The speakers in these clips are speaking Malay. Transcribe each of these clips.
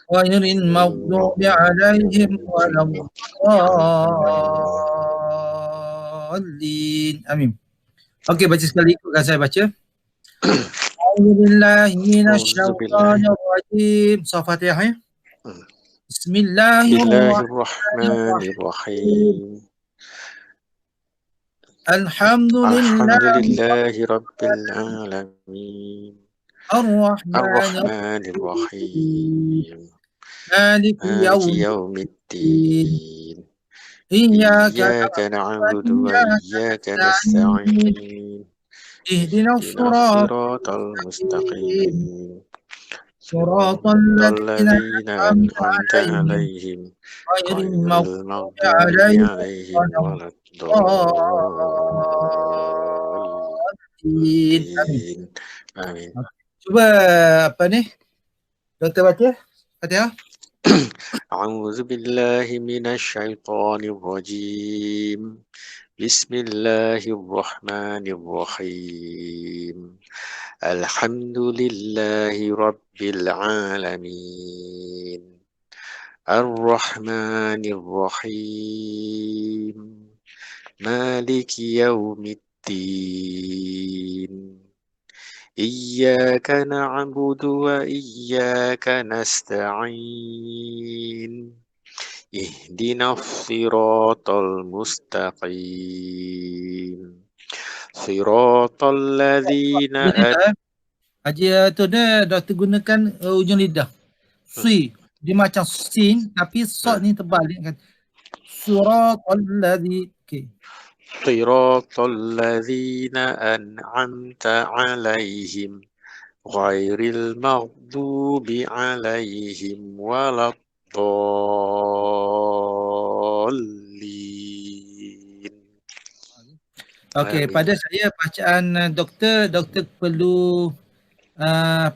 غير المغضوب عليهم ولا الضالين. Amin. Okey, baca sekali ikutkan saya baca. A'udzubillahi minasyaitonir rajim. Surah Fatihah ya. Bismillahirrahmanirrahim. Bismillahirrahmanirrahim. Alhamdulillahi Rabbil alamin. Ar-Rahmanir Rahim. Maliki Yawmiddin. Iyyaka na'budu wa iyyaka nasta'in. Ihdinas siratal mustaqim. Siratal ladzina an'amta 'alaihim ghairil maghdubi 'alaihim waladdallin. Amin. Cuba apa ni? Doktor baca Fatihah. A'udzu billahi minasyaitonir rajim. Bismillahirrahmanirrahim. Alhamdulillahi rabbil alamin. Ar-Rahmanir-Rahim. Maliki yawmiddin. Iyyaka na'budu wa iyyaka nasta'in. Ihdinas siratal mustaqim. Siratal ladzina Haji tu dia doktor gunakan ujung lidah. Si. Dia macam sin tapi sod ni tebal dia kan. Siratal ladzi. Okey. Siratal ladzina an'amta 'alaihim ghairil maghdubi 'alaihim waladdallin. Okey, pada saya bacaan doktor perlu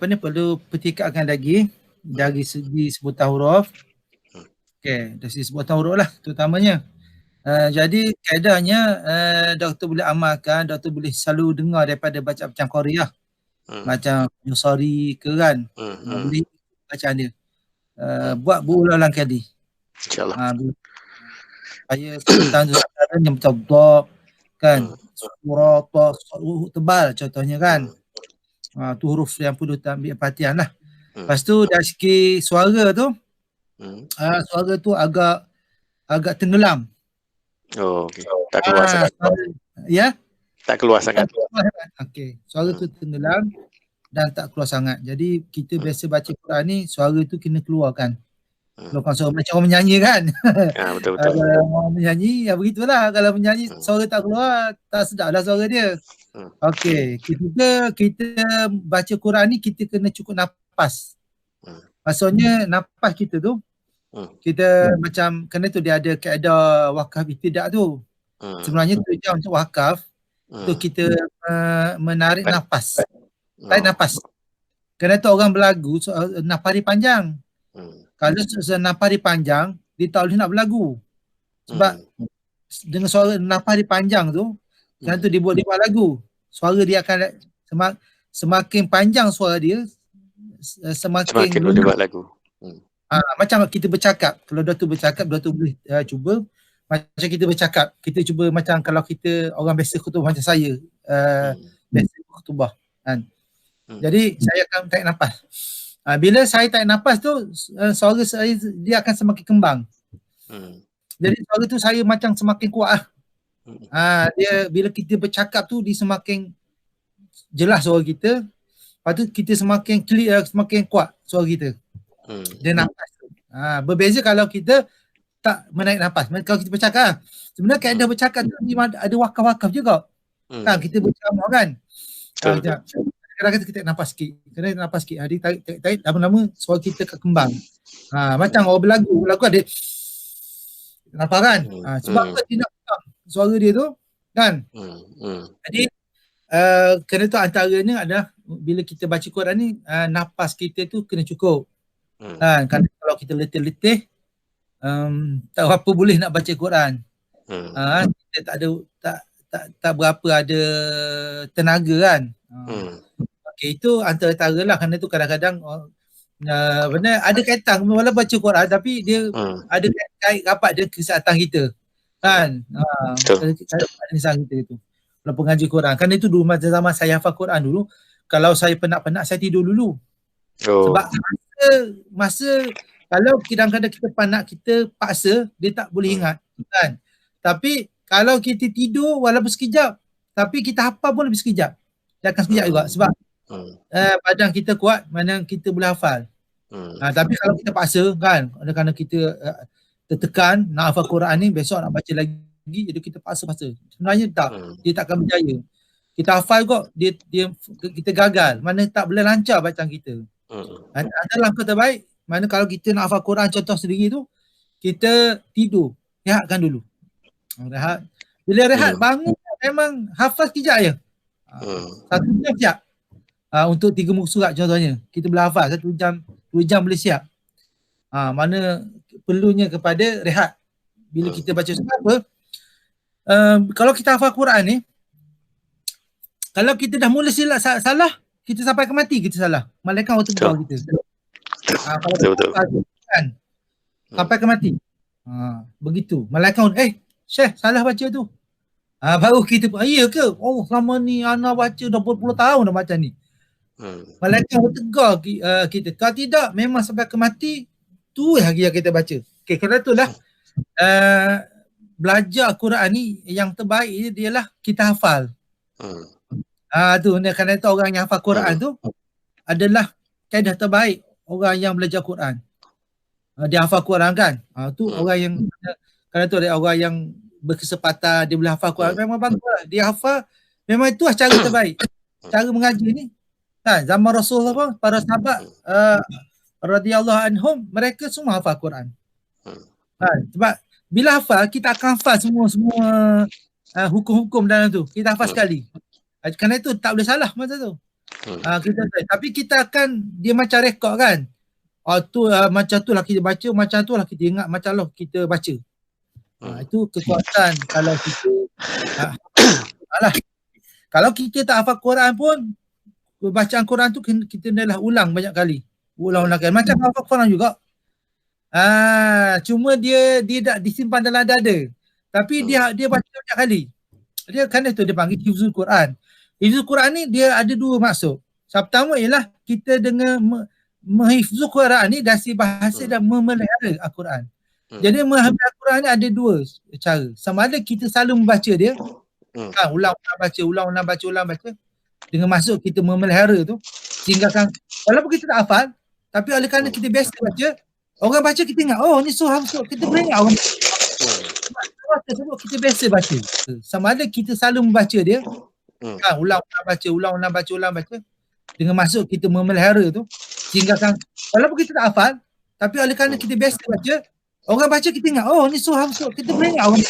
perlu pertikaikan lagi dari segi sebutan huruf. Okey, dari segi sebutan huruf lah terutamanya. Jadi kaedahnya doktor boleh amalkan, doktor boleh selalu dengar daripada bacaan Korea. Macam Yusari ke kan. Boleh bacaan dia. Buat berulang kali. InsyaAllah. Supaya sebutan tu yang macam dok kan. Surah tebal contohnya kan. Tu huruf yang perlu kita ambil perhatian lah. Lepas tu dari segi suara tu suara tu agak tenggelam. Oh, okey. Tak keluar sangat. Ya? Tak keluar sangat. Okey. Suara tu tenggelam dan tak keluar sangat. Jadi kita biasa baca Quran ni suara tu kena keluarkan. Keluarkan suara macam orang menyanyi kan. Betul. Kalau orang menyanyi ya begitulah. Kalau menyanyi suara tak keluar tak sedaplah suara dia. Okey. Kita baca Quran ni kita kena cukup nafas. Maksudnya nafas kita tu kita macam kena tu dia ada kaedah wakaf ibtidak tu. Sebenarnya tujuan untuk wakaf tu kita menarik nafas. Tarik nafas. Kerana tu orang berlagu nafas dia panjang. Kalau nafas dia panjang dia tak boleh nak berlagu. Sebab dengan suara nafas dia panjang tu kerana tu dia buat lagu. Suara dia akan semakin panjang suara dia semakin boleh buat lagu. Macam kita bercakap, kalau doktor bercakap, doktor boleh cuba macam kita bercakap, kita cuba macam kalau kita orang biasa khutbah macam saya biasa khutbah kan. Jadi saya akan tarik nafas. Bila saya tarik nafas tu suara saya dia akan semakin kembang. Jadi suara tu saya macam semakin kuat lah. Dia bila kita bercakap tu dia semakin jelas suara kita. Lepas tu kita semakin clear, semakin kuat suara kita. Dia nafas. Berbeza kalau kita tak menarik nafas. Kalau kita bercakap, sebenarnya kaedah bercakap tu ada wakaf-wakaf juga. Kan kita berceramah kan. Kadang-kadang kita tarik nafas sikit. Kena nafas sikit. Dia tarik lama-lama suara kita kembang. Macam orang berlagu ada nafas kan. Sebab dia nak kembang suara dia tu kan. Jadi kena tu antaranya adalah bila kita baca Quran ni nafas kita tu kena cukup. Kan kalau kita letih-letih tak berapa boleh nak baca Quran. Kita tak berapa ada tenaga kan. Okey, itu antara-antara lah. Kerana tu kadang-kadang Benar ada kaitan walaupun baca Quran tapi dia ada kait rapat dengan kesihatan kita. Kan? Kesihatan kita itu. Walaupun ngaji Quran. Kan itu dulu masa zaman saya hafal Quran dulu, kalau saya penat-penat saya tidur dulu. Sebab masa kalau kadang-kadang kita penat, kita paksa, dia tak boleh ingat. Kan? Tapi kalau kita tidur walaupun sekejap, tapi kita hafal pun lebih sekejap. Dia akan sekejap juga sebab badan kita kuat, mana kita boleh hafal. Tapi kalau kita paksa kan, kerana kita tertekan nak hafal Quran ni, besok nak baca lagi, jadi kita paksa-paksa. Sebenarnya tak, dia tak akan berjaya. Kita hafal kok, kita gagal, mana tak boleh lancar bacaan kita. Ada langkah terbaik, mana kalau kita nak hafal Quran contoh sendiri tu, kita tidur, rehatkan dulu. Rehat. Bila rehat, bangun memang hafal sekejap je. 1 jam siap. Untuk 3 muka surat contohnya, kita boleh hafal 1 jam, 2 jam boleh siap. Mana perlunya kepada rehat. Bila kita baca surat apa, kalau kita hafal Quran ni, kalau kita dah mula silap salah, kita sampai ke mati kita salah. Malaikat waktu tegur kita. Betul. Kan, sampai ke mati. Begitu. Malaikat, Syekh salah baca tu. Baru kita, iya ke? Oh, selama ni Ana baca dah berpuluh tahun dah baca ni. Malaikat tegur kita. Kalau tidak, memang sampai ke mati, tu lagi yang kita baca. Okay, kerana itulah belajar Quran ni yang terbaik dia ialah kita hafal. Tu kerana itu orang yang hafal Quran tu adalah kaedah terbaik orang yang belajar Quran. Dia hafal Quran kan. Tu orang yang, kerana tu ada orang yang berkesempatan dia boleh hafal Quran, memang baguslah. Dia hafal, memang itu cara terbaik. Cara mengaji ni. Zaman Rasulullah, para sahabat radhiyallahu anhum, mereka semua hafal Quran. Sebab bila hafal, kita akan hafal semua hukum-hukum dalam tu. Kita hafal sekali. Kerana itu tak boleh salah masa tu. Tapi kita akan, dia macam rekod kan. Macam tu lah kita baca, macam tu lah kita ingat, macam lah kita baca. Itu kekuatan kalau kita kalau kita tak hafal Quran pun, bacaan Quran tu kita dah ulang banyak kali. Ulang-ulang kali. Macam hafal Quran juga. Cuma dia tak disimpan dalam dada. Tapi dia baca banyak kali. Dia kan itu dia panggil hifzul Quran. Hifzul Quran ni dia ada 2 maksud. Pertama ialah kita dengan menghifzul Quran ni dari bahasa dan memelihara Al-Quran. Jadi menghafal Al-Quran ni ada 2 cara. Sama ada kita selalu membaca dia, ulang-ulang baca, dengan maksud kita memelihara tu, sehingga kan walaupun kita tak hafal, tapi oleh kerana kita biasa baca, orang baca kita ingat, ni surah kita boleh ingat orang tersebut kita biasa baca. Sama ada kita selalu membaca dia, ulang-ulang baca, dengan maksud kita memelihara tu, sehingga kan walaupun kita tak hafal, tapi oleh kerana kita biasa baca, orang baca kita ingat, ni surah kita boleh ingat orang.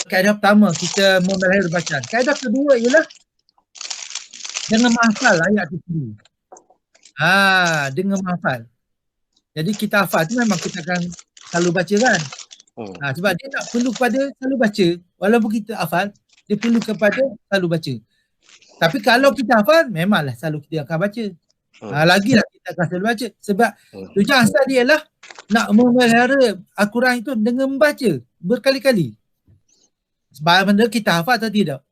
Kaedah pertama, kita memelihara bacaan. Kaedah kedua ialah dengan menghafal ayat itu sendiri. Dengan menghafal. Jadi kita hafal tu memang kita akan selalu baca kan. Sebab dia tak perlu kepada selalu baca. Walaupun kita hafal, dia perlu kepada selalu baca. Tapi kalau kita hafal, memanglah selalu kita akan baca. Lagilah kita akan selalu baca. Sebab tujuan asal dia ialah nak memelihara Al-Quran itu dengan membaca berkali-kali. Sebab benda kita hafal atau tidak.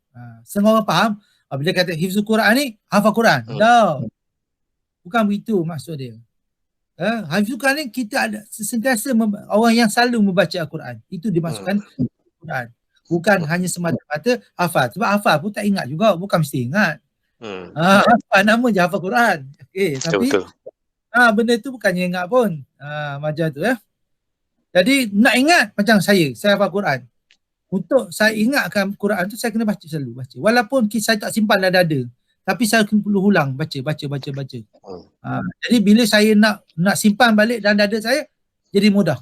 Semua orang faham, bila kata hifzul Quran ni, hafal Quran. No. Bukan begitu maksud dia. Hifzul Quran ni kita ada sentiasa orang yang selalu membaca Al-Quran. Itu dimasukkan Quran. Bukan hanya semata-mata hafal. Sebab hafal pun tak ingat juga. Bukan mesti ingat. Hafal nama je hafal Quran. Tapi benda tu bukannya ingat pun. Macam tu ya. Jadi nak ingat macam saya hafal Quran. Untuk saya ingatkan Quran tu saya kena baca selalu. Walaupun saya tak simpan dalam dada. Tapi saya perlu ulang baca. Jadi bila saya nak simpan balik dalam dada saya, jadi mudah.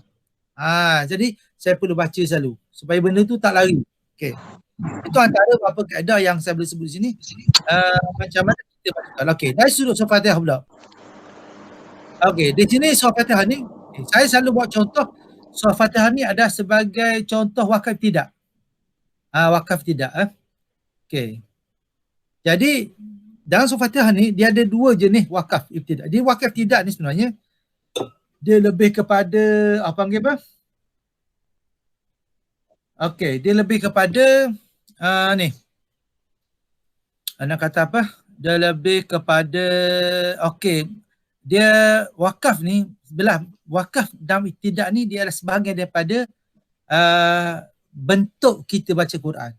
Jadi saya perlu baca selalu supaya benda tu tak lari. Okay. Itu antara beberapa kaedah yang saya boleh sebut di sini. Macam mana kita baca. Okay, dari sudut surah Fatihah pula. Okay, di sini surah Fatihah ni, saya selalu buat contoh surah Fatihah ni ada sebagai contoh wakaf tidak. Wakaf tidak. Okay. Jadi dalam surah Fatihah ni dia ada 2 jenis wakaf ibtidak. Jadi wakaf tidak ni sebenarnya dia lebih kepada apa panggil apa? Okey, dia lebih kepada ni. Nak kata apa? Dia lebih kepada okey. Dia wakaf ni belah wakaf dalam tidak ni dia adalah sebahagian daripada bentuk kita baca Quran.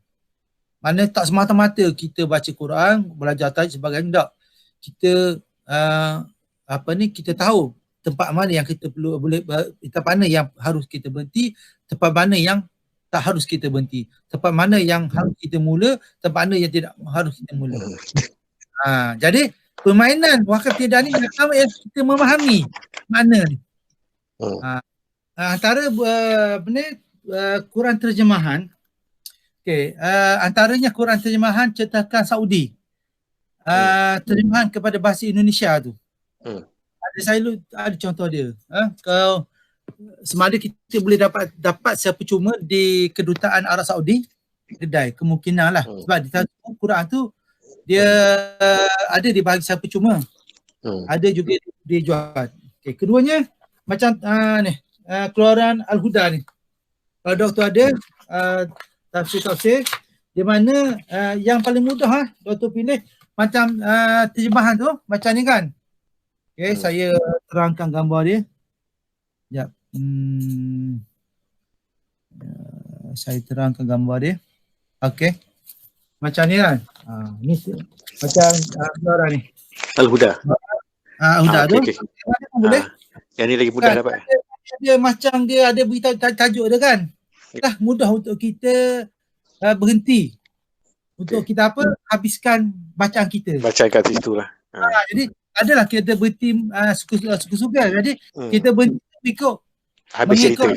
Mana tak semata-mata kita baca Quran, belajar tajwid sebagainya, tak. Kita kita tahu tempat mana yang kita perlu tempat mana yang harus kita berhenti, tempat mana yang tak harus kita berhenti, tempat mana yang harus kita mula, tempat mana yang tidak harus kita mula. Jadi permainan wakaf tiada ni pertama yang kita memahami makna ni. Antara Quran terjemahan, antaranya Quran terjemahan cetakan Saudi, terjemahan kepada bahasa Indonesia tu. Ada contoh dia. Kalau sama ada kita boleh dapat secara percuma di kedutaan Arab Saudi, kedai kemungkinan lah. Sebab di Quran tu dia ada di bahagi secara percuma. Ada juga dijual. Keduanya macam ni, keluaran Al-Huda ni. Kalau doktor ada tafsir di mana yang paling mudah doktor pilih macam terjemahan tu macam ni kan. Saya terangkan gambar dia. Sekejap. Saya terangkan gambar dia. Okey. Macam ni kan. Ni macam keluaran ni. Al-Huda. Al-Huda tu. Okay. Boleh? Yang ni lagi mudah dapat. Dia macam dia ada beritahu tajuk dia kan. Dah mudah untuk kita berhenti. Untuk kita apa? Habiskan bacaan kita. Bacaan kat situ lah. Jadi adalah kita berhenti suka-suka. Jadi kita berhenti ikut habis cerita.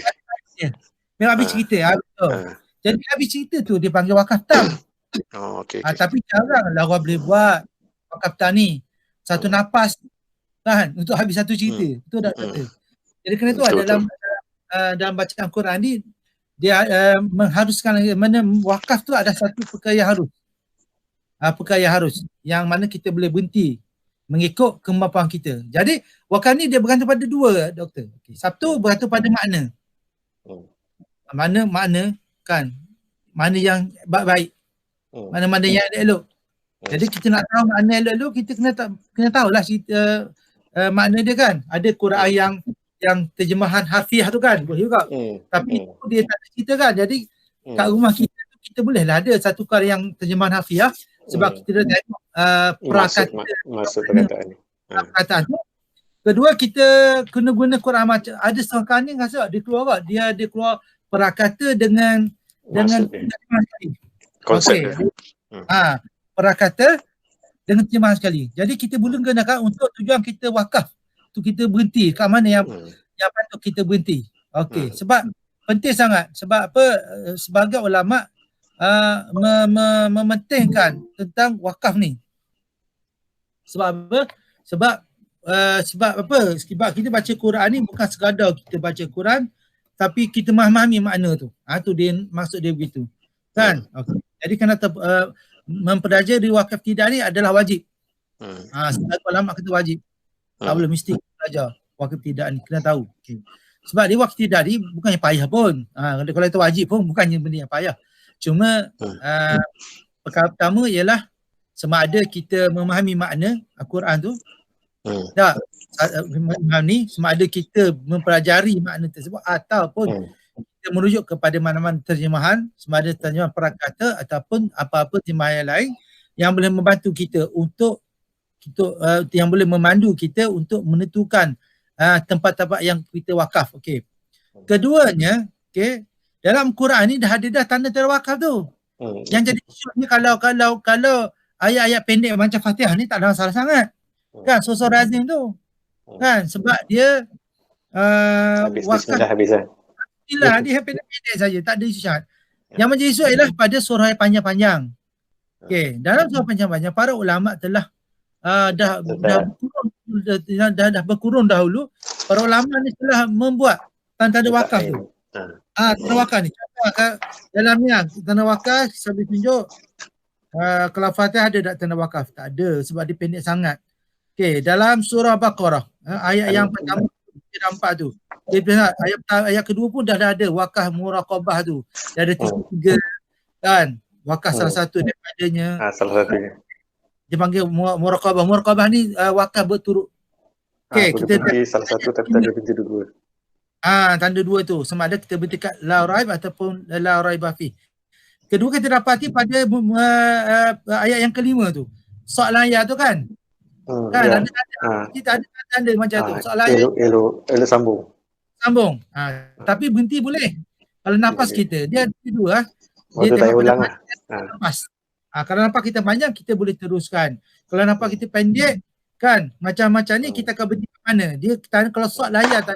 Memang habis cerita. Betul. Jadi habis cerita tu dia panggil wakaf tam. Okay. Tapi jaranglah orang boleh buat wakaf tam ni. Satu nafas kan untuk habis satu cerita. Betul tak kata? Jadi kerana tu dalam bacaan Quran ni dia mengharuskan mana wakaf tu ada satu perkara yang harus. Perkara yang harus yang mana kita boleh berhenti mengikut kemampuan kita. Jadi wakaf ni dia bergantung pada dua, doktor. Satu bergantung pada makna. Makna kan. Mana yang baik. Mana-mana yang elok. Jadi kita nak tahu makna elok-elok, kita kena tahulah makna dia kan. Ada Quran yang terjemahan harfiah tu kan. Boleh juga. Tapi itu dia tak ada cerita kan. Jadi kat rumah kita bolehlah ada satu Quran yang terjemahan harfiah sebab kita dah tengok masuk perkataan ni. Perkataan tu. Kedua kita kena guna Quran macam ada setengah ni rasa dia keluar dia keluar perakata dengan terjemahan sekali. Konsep. Perakata dengan terjemahan sekali. Jadi kita boleh gunakan untuk tujuan kita wakaf. Tu kita berhenti kat mana yang patut kita berhenti. Sebab penting sangat. Sebab apa? Sebagai ulama mementingkan tentang wakaf ni. Sebab apa? Sebab Sebab kita baca Quran ni bukan sekadar kita baca Quran tapi kita memahami makna tu. Tu dia maksud dia begitu. Kan? Jadi kena mempelajari wakaf tidak ni adalah wajib. Sebagai ulama kata wajib. Tak boleh mesti belajar wakaf tidak ni, kena tahu. Sebab dia wakaf tidak ni bukannya payah pun. Kalau itu wajib pun bukannya benda yang payah. Cuma perkara pertama ialah sama ada kita memahami makna Al-Quran tu. Tak, ni sama ada kita mempelajari makna tersebut ataupun kita merujuk kepada mana-mana terjemahan, sama ada terjemahan prakata ataupun apa-apa terjemahan yang lain yang boleh membantu kita untuk yang boleh memandu kita untuk menentukan tempat-tempat yang kita wakaf. Keduanya, dalam Quran ni dah ada tanda-tanda wakaf tu. Yang jadi isu ni kalau ayat-ayat pendek macam Fatihah ni tak ada masalah sangat. Kan surah Razim tu. Kan sebab dia wakaf habis-habis. Dia pendek-pendek saja, tak ada isu sangat. Yang menjadi isu ialah pada surah yang panjang-panjang. Dalam surah panjang-panjang para ulama telah dah berkurun dahulu. Para ulama ni telah membuat tanda wakaf tu. Tanda wakaf ni. Dalam ni tanda wakaf sambil tunjuk kalau Fatihah ada tak tanda wakaf? Tak ada sebab dia pendek sangat. Dalam surah Baqarah ayat yang pertama kita nampak tu. Ayat kedua pun dah ada wakaf muraqabah tu. Dah ada tiga kan. Wakaf salah satu daripadanya. Salah satunya. Dia panggil muraqabah. Muraqabah ni wakaf berturut. Okey, kita berhenti salah satu tapi tanda berhenti dua. Tanda dua tu. Sama ada kita berhenti kat la raib ataupun la raibah fi. Kedua kita dapati pada ayat yang kelima tu. Soalan ayat tu kan. Ada kita ada tanda macam tu. Soalan ayat elok sambung. Tapi berhenti boleh. Kalau nafas kita dia dua dia tak ulang lah. Nafas. Kalau nampak kita panjang kita boleh teruskan. Kalau nampak kita pendek kan macam-macam ni kita akan berhenti mana? Dia kalau soalan ayat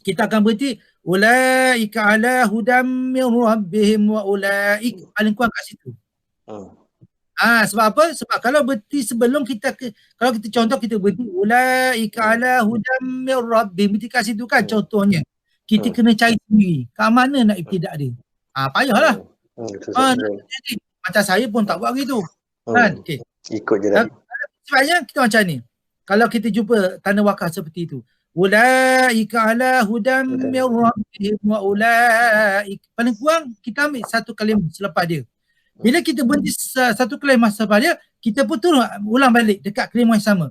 kita akan berhenti ulaika ala hudam min rabbihim wa ulaik paling kurang kat situ. Sebab apa? Sebab kalau berhenti sebelum kalau kita contoh kita berhenti ulaika ala hudam min rabbihim berhenti kat situ kan contohnya. Kita kena cari sendiri. Kat mana nak ibtidak dia? Payahlah. Macam saya pun tak buat gitu. Kan? Okay. Ikut je dah. Sebabnya kita macam ni. Kalau kita jumpa tanda wakaf seperti itu. Ulaika ala hudam min rabbihim wa ulaik. Paling kurang kita ambil satu kalimah selepas dia. Bila kita berhenti satu kalimah selepas dia, kita pun terus ulang balik dekat kalimah yang sama.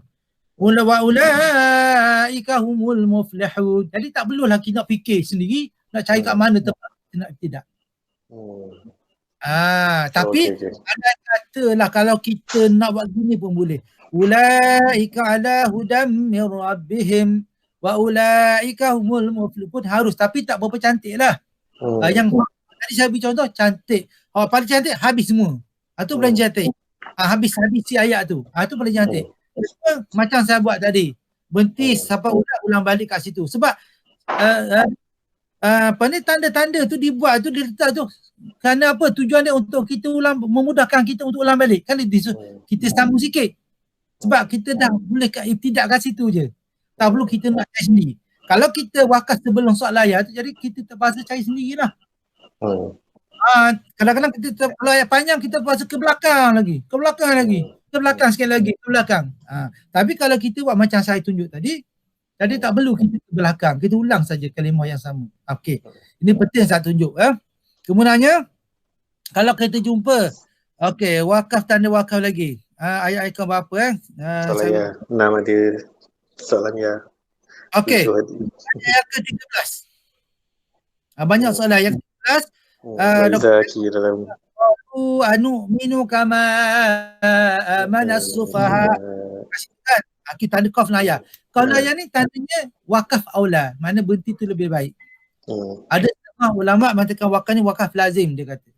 Wa ulaika humul muflihun. Jadi tak perlulah kita nak fikir sendiri nak cari kat mana tempat kita nak tidak. Tapi ada katalah kalau kita nak buat gini pun boleh. Ulaika ala hudam min rabbihim wa ulaika humul muflihun harus tapi tak berapa cantik lah. Yang tadi saya beri contoh cantik. Paling cantik habis semua. Itu paling cantik. Habis si ayat tu. Itu paling cantik. Macam saya buat tadi. Berhenti sampai ulang balik kat situ. Sebab tanda-tanda tu dibuat tu diletak tu kerana apa? Tujuan dia untuk kita memudahkan kita untuk ulang balik. Kan kita sambung sikit. Sebab kita dah boleh ibtidak kat situ je. Tak perlu kita nak cari sendiri. Kalau kita wakaf sebelum soalan ayat tu, jadi kita terpaksa cari sendirilah. Kadang-kadang kita kalau ayat panjang kita terpaksa ke belakang lagi. Ke belakang sekali lagi. Tapi kalau kita buat macam saya tunjuk tadi, jadi tak perlu kita ke belakang. Kita ulang saja kalimah yang sama. Okey. Ini penting saya tunjuk. Kemudiannya, kalau kita jumpa, wakaf tanda wakaf lagi. Ayat-ayat berapa? Soalan 6 ada. Soalan ya. Okey. Ayat ke-13. Banyak soalan. Ayat ke-13. Minu kama manas sufaha. Kita tanda qaf ayat. Kalau ayat ni tandanya wakaf aula. Mana berhenti tu lebih baik. Ada ulama mengatakan wakaf ni wakaf lazim dia kata.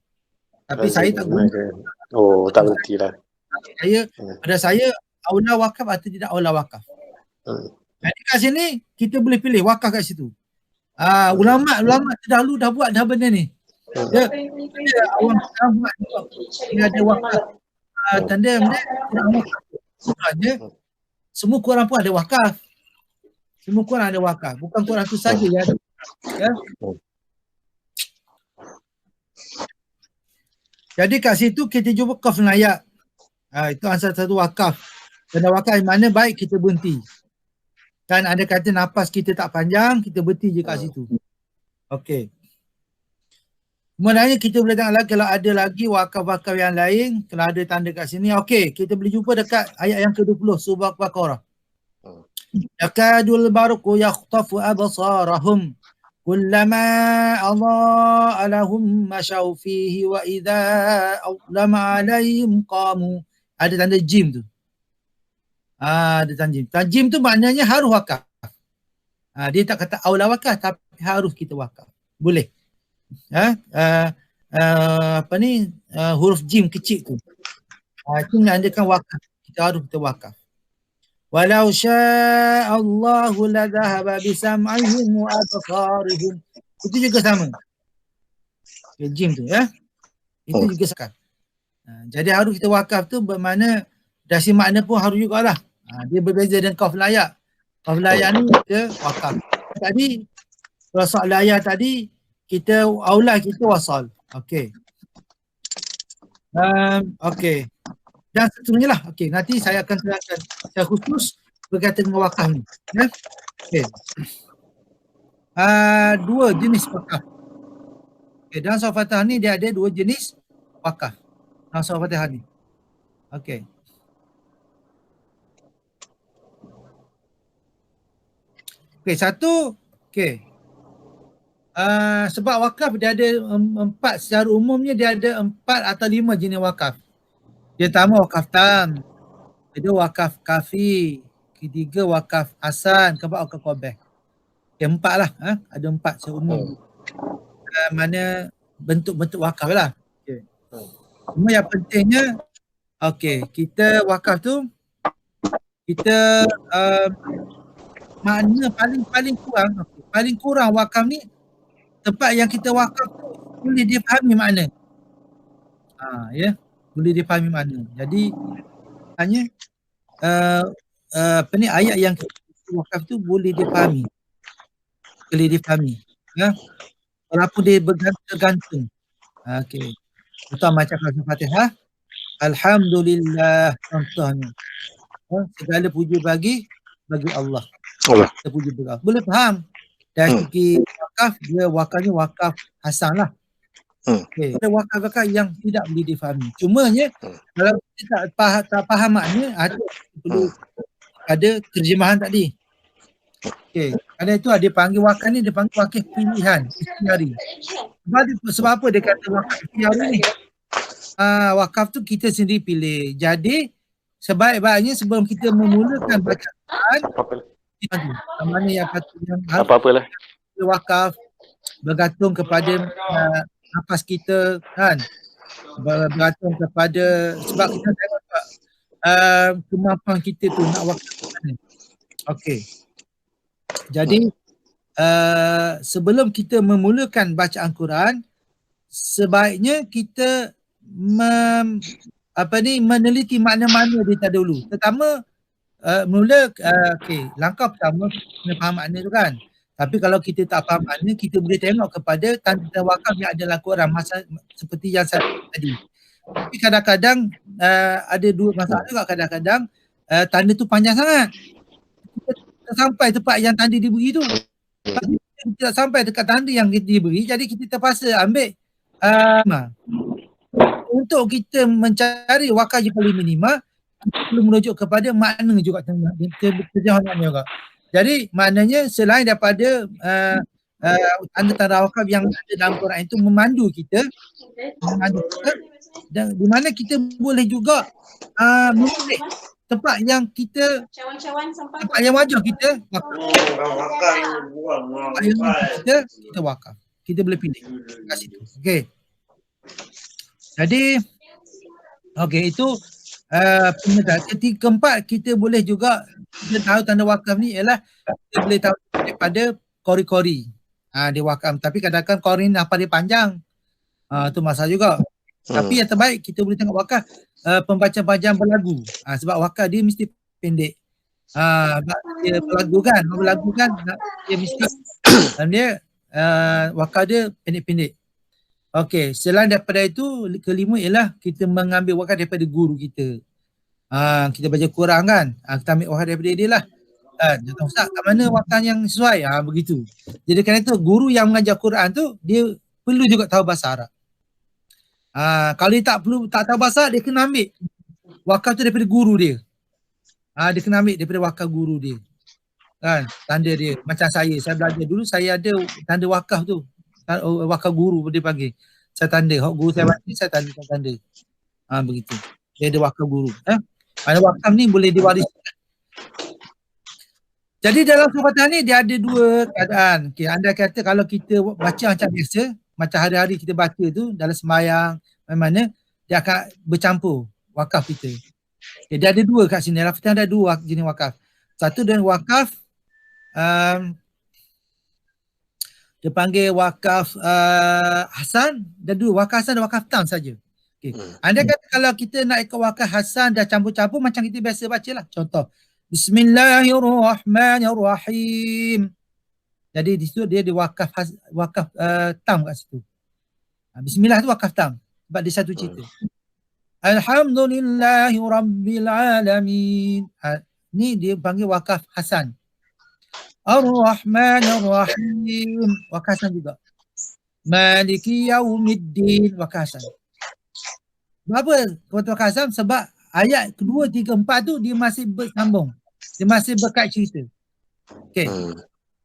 Tapi saya tak guna. Tak berhenti lah. Pada saya aula wakaf atau tidak aula wakaf. Jadi kat sini kita boleh pilih wakaf kat situ. Ulama terdahulu dah buat dah benda ni. Dia orang buat dia ada wakaf tanda dia semua Quran pun ada wakaf. Semua Quran ada wakaf. Bukan Quran tu saja ya. Jadi kat situ kita jumpa qaf ayat. Itu salah satu wakaf. Tanda wakaf mana baik kita berhenti. Kan ada kata nafas kita tak panjang, kita berhenti je kat situ. Okey. Kemudiannya kita boleh tengok lagi kalau ada lagi wakaf-wakaf yang lain, kalau ada tanda kat sini. Okey, kita boleh jumpa dekat ayat yang ke-20 surah Al-Baqarah. Yakadul barqu yakhtafu absarahum kullama adha'a lahum mashaw fihi wa idza awlama alaihim qamu. Ada tanda jim tu. Ada tanda jim. Tanda jim tu maknanya harus wakaf. Dia tak kata aula wakaf tapi harus kita wakaf. Boleh. Huruf jim kecil tu. Itu menandakan wakaf. Kita wakaf. Walau syaa Allahu la dhahaba bi sam'ihim wa absarihim. Itu juga sama. Jim tu ya. Itu juga sekat. Jadi harus kita wakaf tu bermakna dasi makna pun harus jugalah. Dia berbeza dengan qaf layak. Qaf layak ni kita wakaf. Tadi kalau soal layak tadi kita aula kita wasal. Okey. Okey. Dan seterusnya lah. Okey, nanti saya akan terangkan secara khusus berkaitan dengan wakaf ni. Ya? Okey. Dua jenis wakaf. Okay, dalam surah Fatihah ni dia ada dua jenis wakaf. Dalam surah Fatihah ni. Okey. Okey, satu, okey. Sebab wakaf dia ada empat, secara umumnya dia ada 4 atau 5 jenis wakaf. Yang pertama wakaf tam, kedua wakaf kafi, ketiga wakaf hasan, keempat wakaf qabih. Okay, 4 lah. Ada 4 secara umum. Mana bentuk-bentuk wakaf lah. Okay. Cuma yang pentingnya, okey, kita wakaf tu, kita makna paling kurang wakaf ni, tempat yang kita wakaf tu boleh difahami makna. Ya, boleh difahami makna. Jadi hanya ayat yang kita wakaf tu boleh difahami. Ya. Walaupun dia bergantung. Okey. Contoh macam surah Fatihah, alhamdulillah, contohnya. Segala puji bagi Allah. Kita puji bagi Allah. Boleh faham. Dari segi wakaf, dia wakafnya wakaf hasan lah. Okay. Ada wakaf-wakaf yang tidak boleh difahami. Cumanya kalau kita tak faham makna, perlu ada terjemahan tadi. Okay. Kerana itu dia panggil wakaf ni, dia panggil wakaf pilihan, ikhtiari. Sebab apa dia kata wakaf ikhtiari ni? Wakaf tu kita sendiri pilih. Jadi sebaik-baiknya sebelum kita memulakan bacaan, mana yang patut yang apa-apalah wakaf bergantung kepada nafas kita kan, bergantung kepada, sebab kita tengok kemampuan kita tu nak wakaf mana. Okey. Jadi sebelum kita memulakan bacaan Quran, sebaiknya kita meneliti makna-makna dia terdahulu. Pertama, langkah pertama kena faham makna tu kan. Tapi kalau kita tak faham makna, kita boleh tengok kepada tanda wakaf yang ada dalam Quran, seperti yang saya tadi. Tapi kadang-kadang ada dua masalah juga. Kadang-kadang tanda tu panjang sangat. Kita tak sampai tempat yang tanda diberi tu. Tapi kita tak sampai dekat tanda yang kita diberi, jadi kita terpaksa ambil untuk kita mencari wakaf yang paling minima, kita perlu merujuk kepada makna juga, terjemahan makna juga. Jadi maknanya selain daripada tanda-tanda wakaf yang ada dalam Quran itu memandu kita, dan di mana kita boleh juga memilih tempat yang kita, tempat yang wajar kita wakaf. Kita wakaf. Kita boleh pilih kat situ. Okey. Jadi itu keempat, kita boleh juga, kita tahu tanda wakaf ni ialah kita boleh tahu daripada kori-kori dia wakaf. Tapi kadang-kadang kori ni apa dia panjang, tu masalah juga. Tapi yang terbaik kita boleh tengok wakaf pembacaan berlagu, sebab wakaf dia mesti pendek. Dia berlagu kan dia mesti dia wakaf dia pendek-pendek. Okey, selain daripada itu, kelima ialah kita mengambil wakaf daripada guru kita. Kita baca Quran kan, kita ambil wakaf daripada dia lah. Ustaz, kat mana wakaf yang sesuai? Begitu. Jadi kerana itu, guru yang mengajar Quran tu, dia perlu juga tahu bahasa Arab. Kalau dia tak tahu bahasa, dia kena ambil wakaf tu daripada guru dia. Dia kena ambil daripada wakaf guru dia. Kan, tanda dia. Macam saya belajar dulu, saya ada tanda wakaf tu. Wakaf guru dia panggil. Saya tanda. Guru saya panggil, saya tanda. Begitu. Dia ada wakaf guru. Ada wakaf ni boleh diwariskan. Jadi dalam surah Fatihah ni dia ada dua keadaan. Okay, anda kata kalau kita baca macam biasa, macam hari-hari kita baca tu dalam sembahyang, mana dia akan bercampur wakaf kita. Okay, dia ada dua kat sini. Dalam Fatihah ada dua jenis wakaf. Satu dan wakaf dia panggil wakaf hasan, dan dua wakaf hasan dan wakaf tam saja. Okay. Anda kata kalau kita nak ikut wakaf hasan dah campur-campur macam kita biasa baca lah. Contoh, Bismillahirrahmanirrahim. Jadi di situ dia di wakaf tam kat situ. Bismillah tu wakaf tam sebab dia satu cerita. Alhamdulillahirabbil alamin. Ni dia panggil wakaf Hasan. Ar-Rahmanir-Rahim, wakaf Hasan juga. Maliki Yaumiddin, wakaf Hasan. Kenapa wakaf Hasan? Sebab ayat kedua, tiga, empat tu dia masih bersambung. Dia masih berkait cerita. Okay.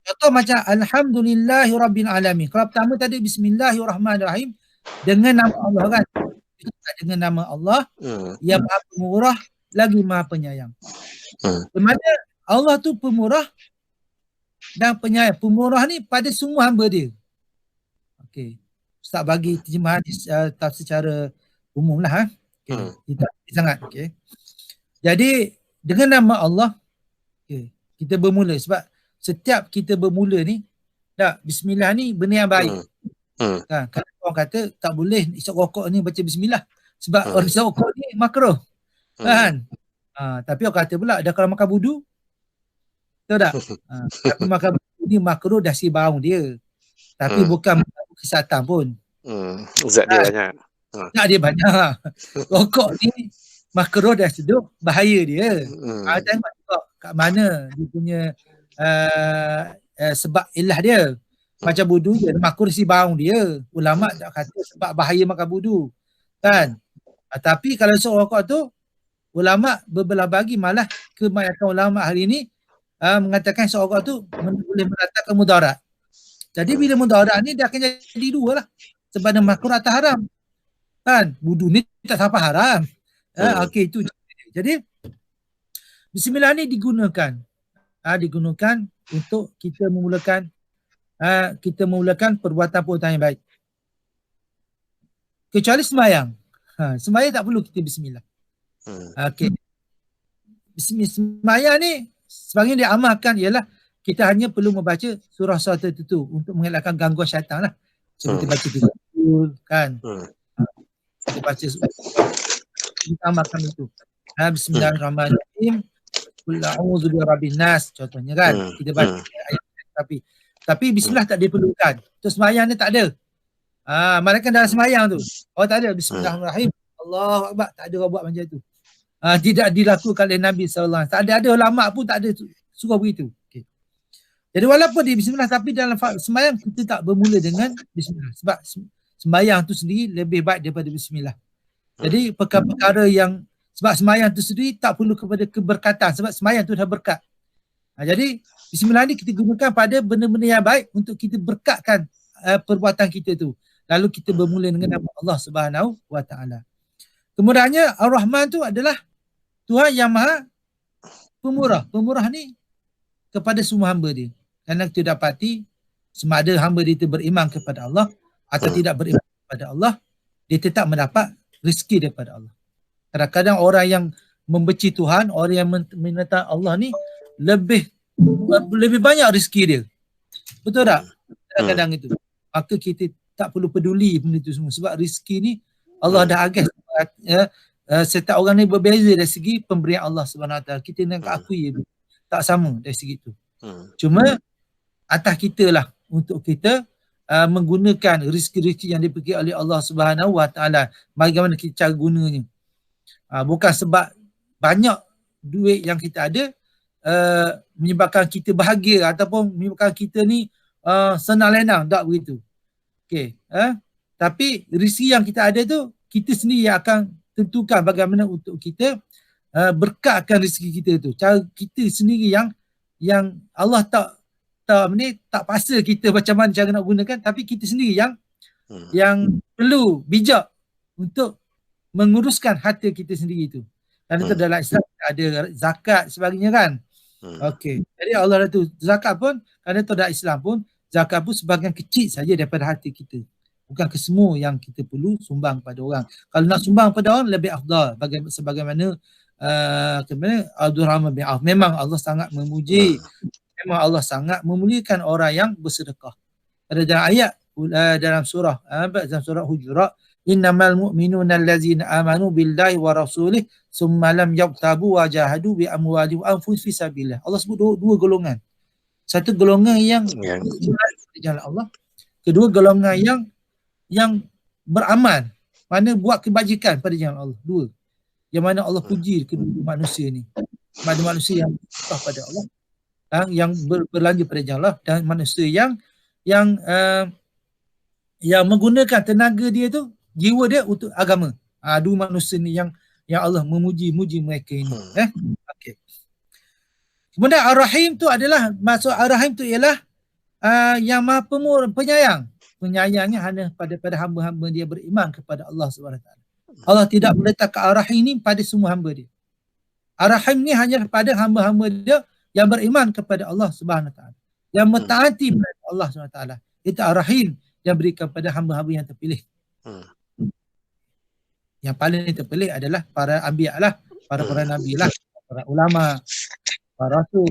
Contoh macam Alhamdulillahirabbil alamin. Kalau pertama tadi Bismillahirrahmanirrahim dengan nama Allah kan. Dengan nama Allah yang Maha Pemurah lagi Maha Penyayang. Bermakna Allah tu pemurah dan penyayang. Pemurah ni pada semua hamba dia. Okey. Ustaz bagi terjemahan secara umum lah. Kita sangat. Okey. Jadi dengan nama Allah, okay, kita bermula sebab setiap kita bermula ni, bismillah ni benda yang baik. Kan, kalau orang kata tak boleh isap rokok ni baca bismillah sebab orang isap rokok ni makruh. Kan? Tapi orang kata pula dah kalau makan budu, tahu tak? Tapi makan budu ni makruh dah si bau dia. Tapi bukan kesihatan pun. Zat dia banyak. Zat dia banyak. Rokok ni makruh dah seduk, bahaya dia. Tengok kat mana dia punya sebab ilah dia. Macam budu dia makruh si bau dia. Ulama tak kata sebab bahaya makan budu. Kan? Tapi kalau seorang rokok tu, ulama berbelah bagi, malah kebanyakan ulama hari ni mengatakan seorang rokok tu boleh mendatangkan mudarat. Jadi bila mudarat ni dia akan jadi dua lah. Sebab dia makruh atau haram. Kan? Budu ni tak sampai haram. Okey, itu. Jadi bismillah ni digunakan untuk kita memulakan perbuatan-perbuatan yang baik. Kecuali sembahyang. Sembahyang tak perlu kita bismillah. Okey. Sembahyang ni sebahagian dia amalkan ialah kita hanya perlu membaca surah-surah tertentu untuk mengelakkan gangguan syaitan lah. Seperti baca tidur kan. Kita baca kita amalkan itu. Bismillahirrahmanirrahim. Qul a'udzu birabbin nas, contohnya kan. Kita baca ayat tapi bismillah tak diperlukan. Terus sembahyang ni tak ada. Malaikat dalam sembahyang tu. Tak ada bismillahirrahmanirrahim. Allahu akbar, tak ada orang buat macam tu. Tidak dilakukan oleh Nabi SAW. Tak ada ulama pun tak ada suruh begitu. Okay. Jadi walaupun di bismillah tapi dalam sembahyang kita tak bermula dengan bismillah sebab sembahyang tu sendiri lebih baik daripada bismillah. Jadi perkara-perkara yang sebab sembahyang tu sendiri tak perlu kepada keberkatan sebab sembahyang tu dah berkat. Jadi bismillah ni kita gunakan pada benda-benda yang baik untuk kita berkatkan perbuatan kita tu. Lalu kita bermula dengan nama Allah Subhanahu wa taala. Kemudiannya Ar-Rahman tu adalah Tuhan yang Maha Pemurah. Pemurah ni kepada semua hamba dia. Kerana kita dapati sama ada hamba dia itu beriman kepada Allah atau tidak beriman kepada Allah, dia tetap mendapat rezeki daripada Allah. Kadang-kadang orang yang membenci Tuhan, orang yang menentang Allah ni lebih banyak rezeki dia. Betul tak? Kadang-kadang itu. Maka kita tak perlu peduli benda itu semua sebab rezeki ni Allah dah agak setiap orang ni berbeza dari segi pemberian Allah Subhanahu Wa Taala. Kita nak akui tak sama dari segi itu. Cuma atas kita lah untuk kita menggunakan rezeki-rezeki yang diberi oleh Allah Subhanahu Wa Taala. Bagaimana kita cara gunanya. Bukan sebab banyak duit yang kita ada menyebabkan kita bahagia ataupun menyebabkan kita ni senang lenang, tak begitu. Okey, tapi rezeki yang kita ada tu kita sendiri yang akan tentukan bagaimana untuk kita berkatkan rezeki kita tu. Cara kita sendiri yang Allah tak paksa kita macam mana cara nak gunakan, tapi kita sendiri yang perlu bijak untuk menguruskan harta kita sendiri tu. Kerana itu dalam Islam ada zakat sebagainya kan. Okey. Jadi Allah tu zakat pun kerana itu dalam Islam pun zakat pun sebahagian kecil saja daripada harta kita. Bukan kesemua yang kita perlu sumbang pada orang. Kalau nak sumbang pada orang lebih afdal sebagaimana Abdul Rahman bin Auf. Memang Allah sangat memuji, memang Allah sangat memuliakan orang yang bersedekah. Ada dalam ayat dalam surah Hujurat, innamal mu'minuna allazina amanu billahi wa rasulih summa lam yabtabu wa jahadu bi amwalihim wa anfusihim fi sabilillah. Allah sebut dua golongan. Satu golongan yang di jalan Allah, kedua golongan yang beramal, mana buat kebajikan pada jalan Allah. Dua. Yang mana Allah puji kedua manusia ni. Ada manusia yang bersyukur pada Allah, yang berlanja pada jalan Allah, dan manusia yang menggunakan tenaga dia tu, jiwa dia untuk agama. Dua manusia ni yang Allah memuji mereka ini. Okey. Kemudian Ar-Rahim tu adalah, maksud Ar-Rahim tu ialah yang Maha penyayang. Penyayangnya hanya pada hamba-hamba dia beriman kepada Allah SWT. Allah tidak meletakkan Ar-Rahim ni pada semua hamba dia. Ar-Rahim ni hanya kepada hamba-hamba dia yang beriman kepada Allah SWT, yang mentaati pada Allah SWT. Itu Ar-Rahim yang berikan pada hamba-hamba yang terpilih. Yang paling terpilih adalah para anbiya lah, para nabi lah, para ulama, para rasul.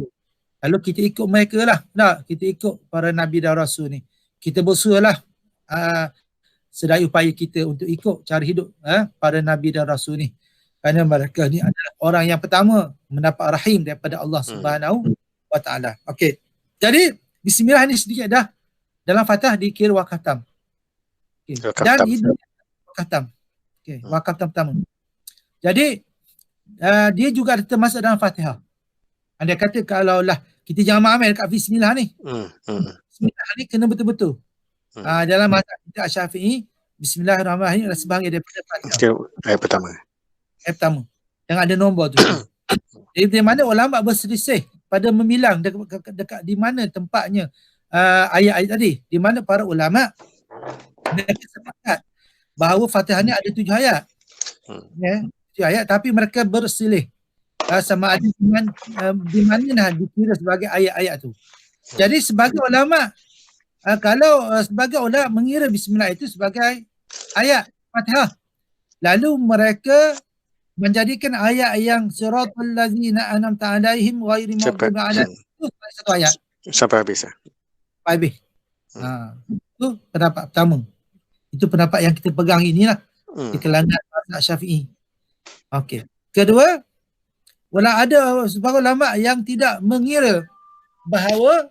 Lalu kita ikut mereka lah. Kita ikut para nabi dan rasul ni. Kita berusahalah sedaya upaya kita untuk ikut cara hidup para nabi dan rasul ni. Kerana mereka ni adalah orang yang pertama mendapat rahim daripada Allah Subhanahu wa Ta'ala. Okey. Jadi bismillah ni sedikit dah dalam Fatihah dikira wakatam. Okay. Dan itu wakatam. Okay. Wakatam pertama. Jadi dia juga termasuk dalam Fatihah. Anda kata kalaulah kita jangan ambil dekat bismillah ni. Bismillah ni kena betul-betul. Dalam mazhab kita Syafi'i, bismillahirrahmanirrahim adalah sebahagian daripada Fatihah. Ayat pertama. Ayat pertama. Yang ada nombor tu. Jadi di mana ulama berselisih pada memilang dekat di mana tempatnya ayat-ayat tadi. Di mana para ulama mereka sepakat bahawa Fatihah ni ada 7 ayat. 7 ayat, tapi mereka berselisih sama ada di mana dikira sebagai ayat-ayat tu. Jadi sebagai ulama, kalau sebagai ulama mengira bismillah itu sebagai ayat Fatihah, lalu mereka menjadikan ayat yang siratal ladzina an'amta 'alaihim ghairil maghdubi 'alaihim itu satu ayat sampai habis. Itu pendapat pertama. Itu pendapat yang kita pegang inilah di kalangan mazhab Syafi'i. Okey. Kedua, ada sebagai ulama yang tidak mengira bahawa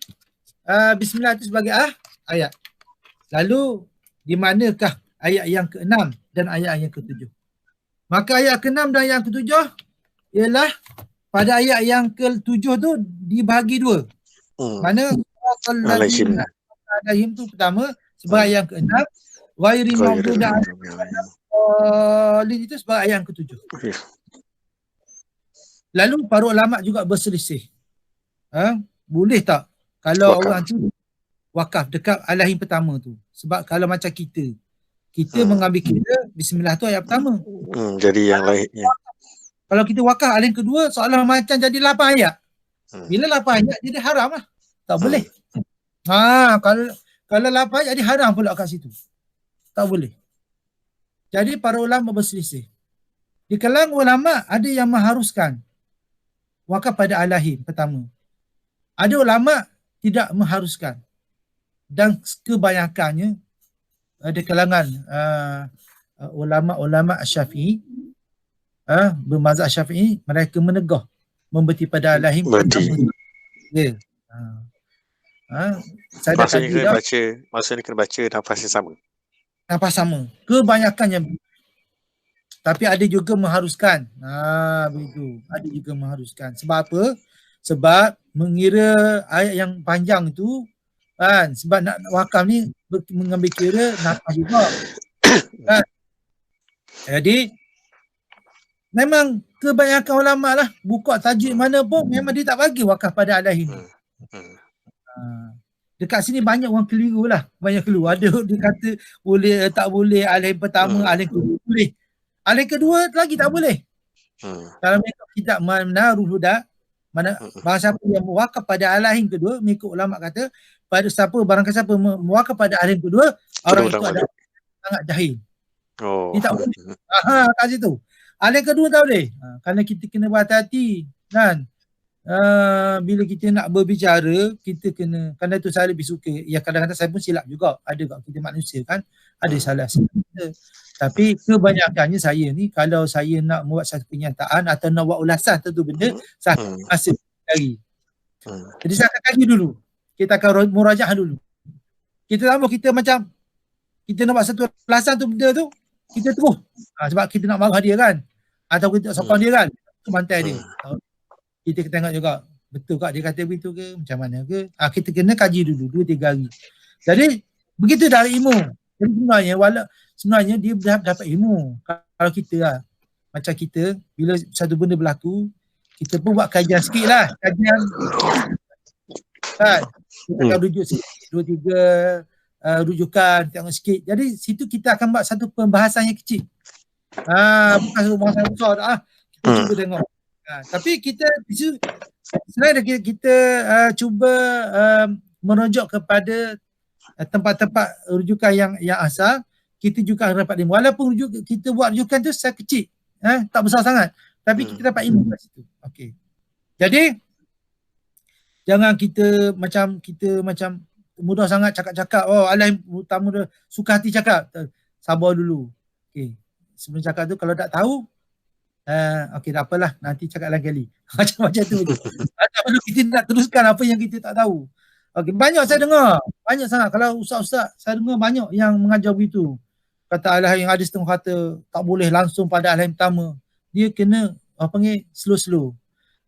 bismillah itu sebagai ayat. Lalu di manakah ayat yang ke-6 dan ayat yang ke-7? Maka ayat ke-6 dan ayat ke-7 ialah pada ayat yang ke-7 tu dibahagi dua. Mana alaihim tu pertama sebagai ayat yang ke-6, ghairil maghdubi 'alaihim itu sebagai ayat yang ke-7. Lalu para ulama juga berselisih. Boleh tak kalau orang tu wakaf dekat alaihim pertama tu? Sebab kalau macam kita mengambil kira bismillah tu ayat pertama. Jadi yang lain. Kalau kita wakaf alaihim kedua, seolah macam jadi 8 ayat. Bila 8 ayat jadi haram lah. Tak boleh. Kalau 8 ayat jadi haram pula kat situ. Tak boleh. Jadi para ulama berselisih. Di kalangan ulama ada yang mengharuskan wakaf pada alaihim pertama. Ada ulama tidak mengharuskan. Dan kebanyakannya di kalangan ulama-ulama Syafi'i, bermazhab Syafi'i, mereka menegah membeti pada alaihim pertama. Maksudnya kena baca nafas yang sama. Nafas sama. Kebanyakannya. Tapi ada juga mengharuskan. Begitu. Ada juga mengharuskan. Sebab apa? Sebab mengira ayat yang panjang itu kan, sebab nak wakaf ni mengambil kira nafas juga kan. Jadi memang kebanyakan ulama lah buka tajuk mana pun memang dia tak bagi wakaf pada alaihim. Dekat sini banyak orang keliru lah, banyak keliru. Ada dia kata boleh, tak boleh alaihim pertama, alaihim kedua boleh, alaihim kedua lagi tak boleh. Kalau mereka kitab Manarul Huda, mana bahasa siapa yang mewakaf pada alaihim kedua, mengikut ulama kata pada barangkali siapa mewakaf pada alaihim kedua, orang itu adalah sangat jahil. Dia tak boleh. Kat situ. Alaihim kedua tak boleh. Kerana kita kena berhati-hati kan. Bila kita nak berbicara, kita kena, kerana itu saya lebih suka. Ya kadang-kadang saya pun silap juga. Ada kat kita manusia kan. Ada salah kita. Tapi kebanyakannya saya ni, kalau saya nak buat satu kenyataan atau nak buat ulasan satu benda, saya masih cari. Jadi saya akan kaji dulu. Kita akan murajaah dulu. Kita macam kita nak buat satu ulasan tu benda tu, kita terus. Sebab kita nak marah dia kan. Atau kita nak sokong dia kan. Itu bantai dia. kita tengok juga betul tak dia kata begitu ke, macam mana ke. Kita kena kaji dulu 2-3 hari. Jadi begitu dari ilmu. Jadi sebenarnya dia dapat ilmu. Kalau kita lah, macam kita bila satu benda berlaku, kita pun buat kajian sikit lah, kajian kan. Kita akan rujuk sikit, 2-3 rujukan, tengok sikit. Jadi situ kita akan buat satu pembahasan yang kecil. Bukan satu pembahasan besar dah. Kita cuba tengok. Tapi kita selain kita cuba merujuk kepada tempat-tempat rujukan yang asal, kita juga dapat ilmu. Walaupun kita buat rujukan tu secara kecil, tak besar sangat, tapi kita dapat ilmu kat situ. Okey. Jadi jangan kita macam mudah sangat cakap-cakap, Alaihim utama dia suka hati cakap. Sabar dulu. Okey. Sebelum cakap tu kalau tak tahu, okey tak apalah, nanti cakap lain kali. Macam tu je. Tak perlu kita nak teruskan apa yang kita tak tahu. Okey, banyak saya dengar. Banyak sangat. Kalau ustaz-ustaz saya dengar banyak yang mengajar begitu. Kata Alaihim, ada setengah kata tak boleh langsung pada Alaihim pertama. Dia kena slow-slow.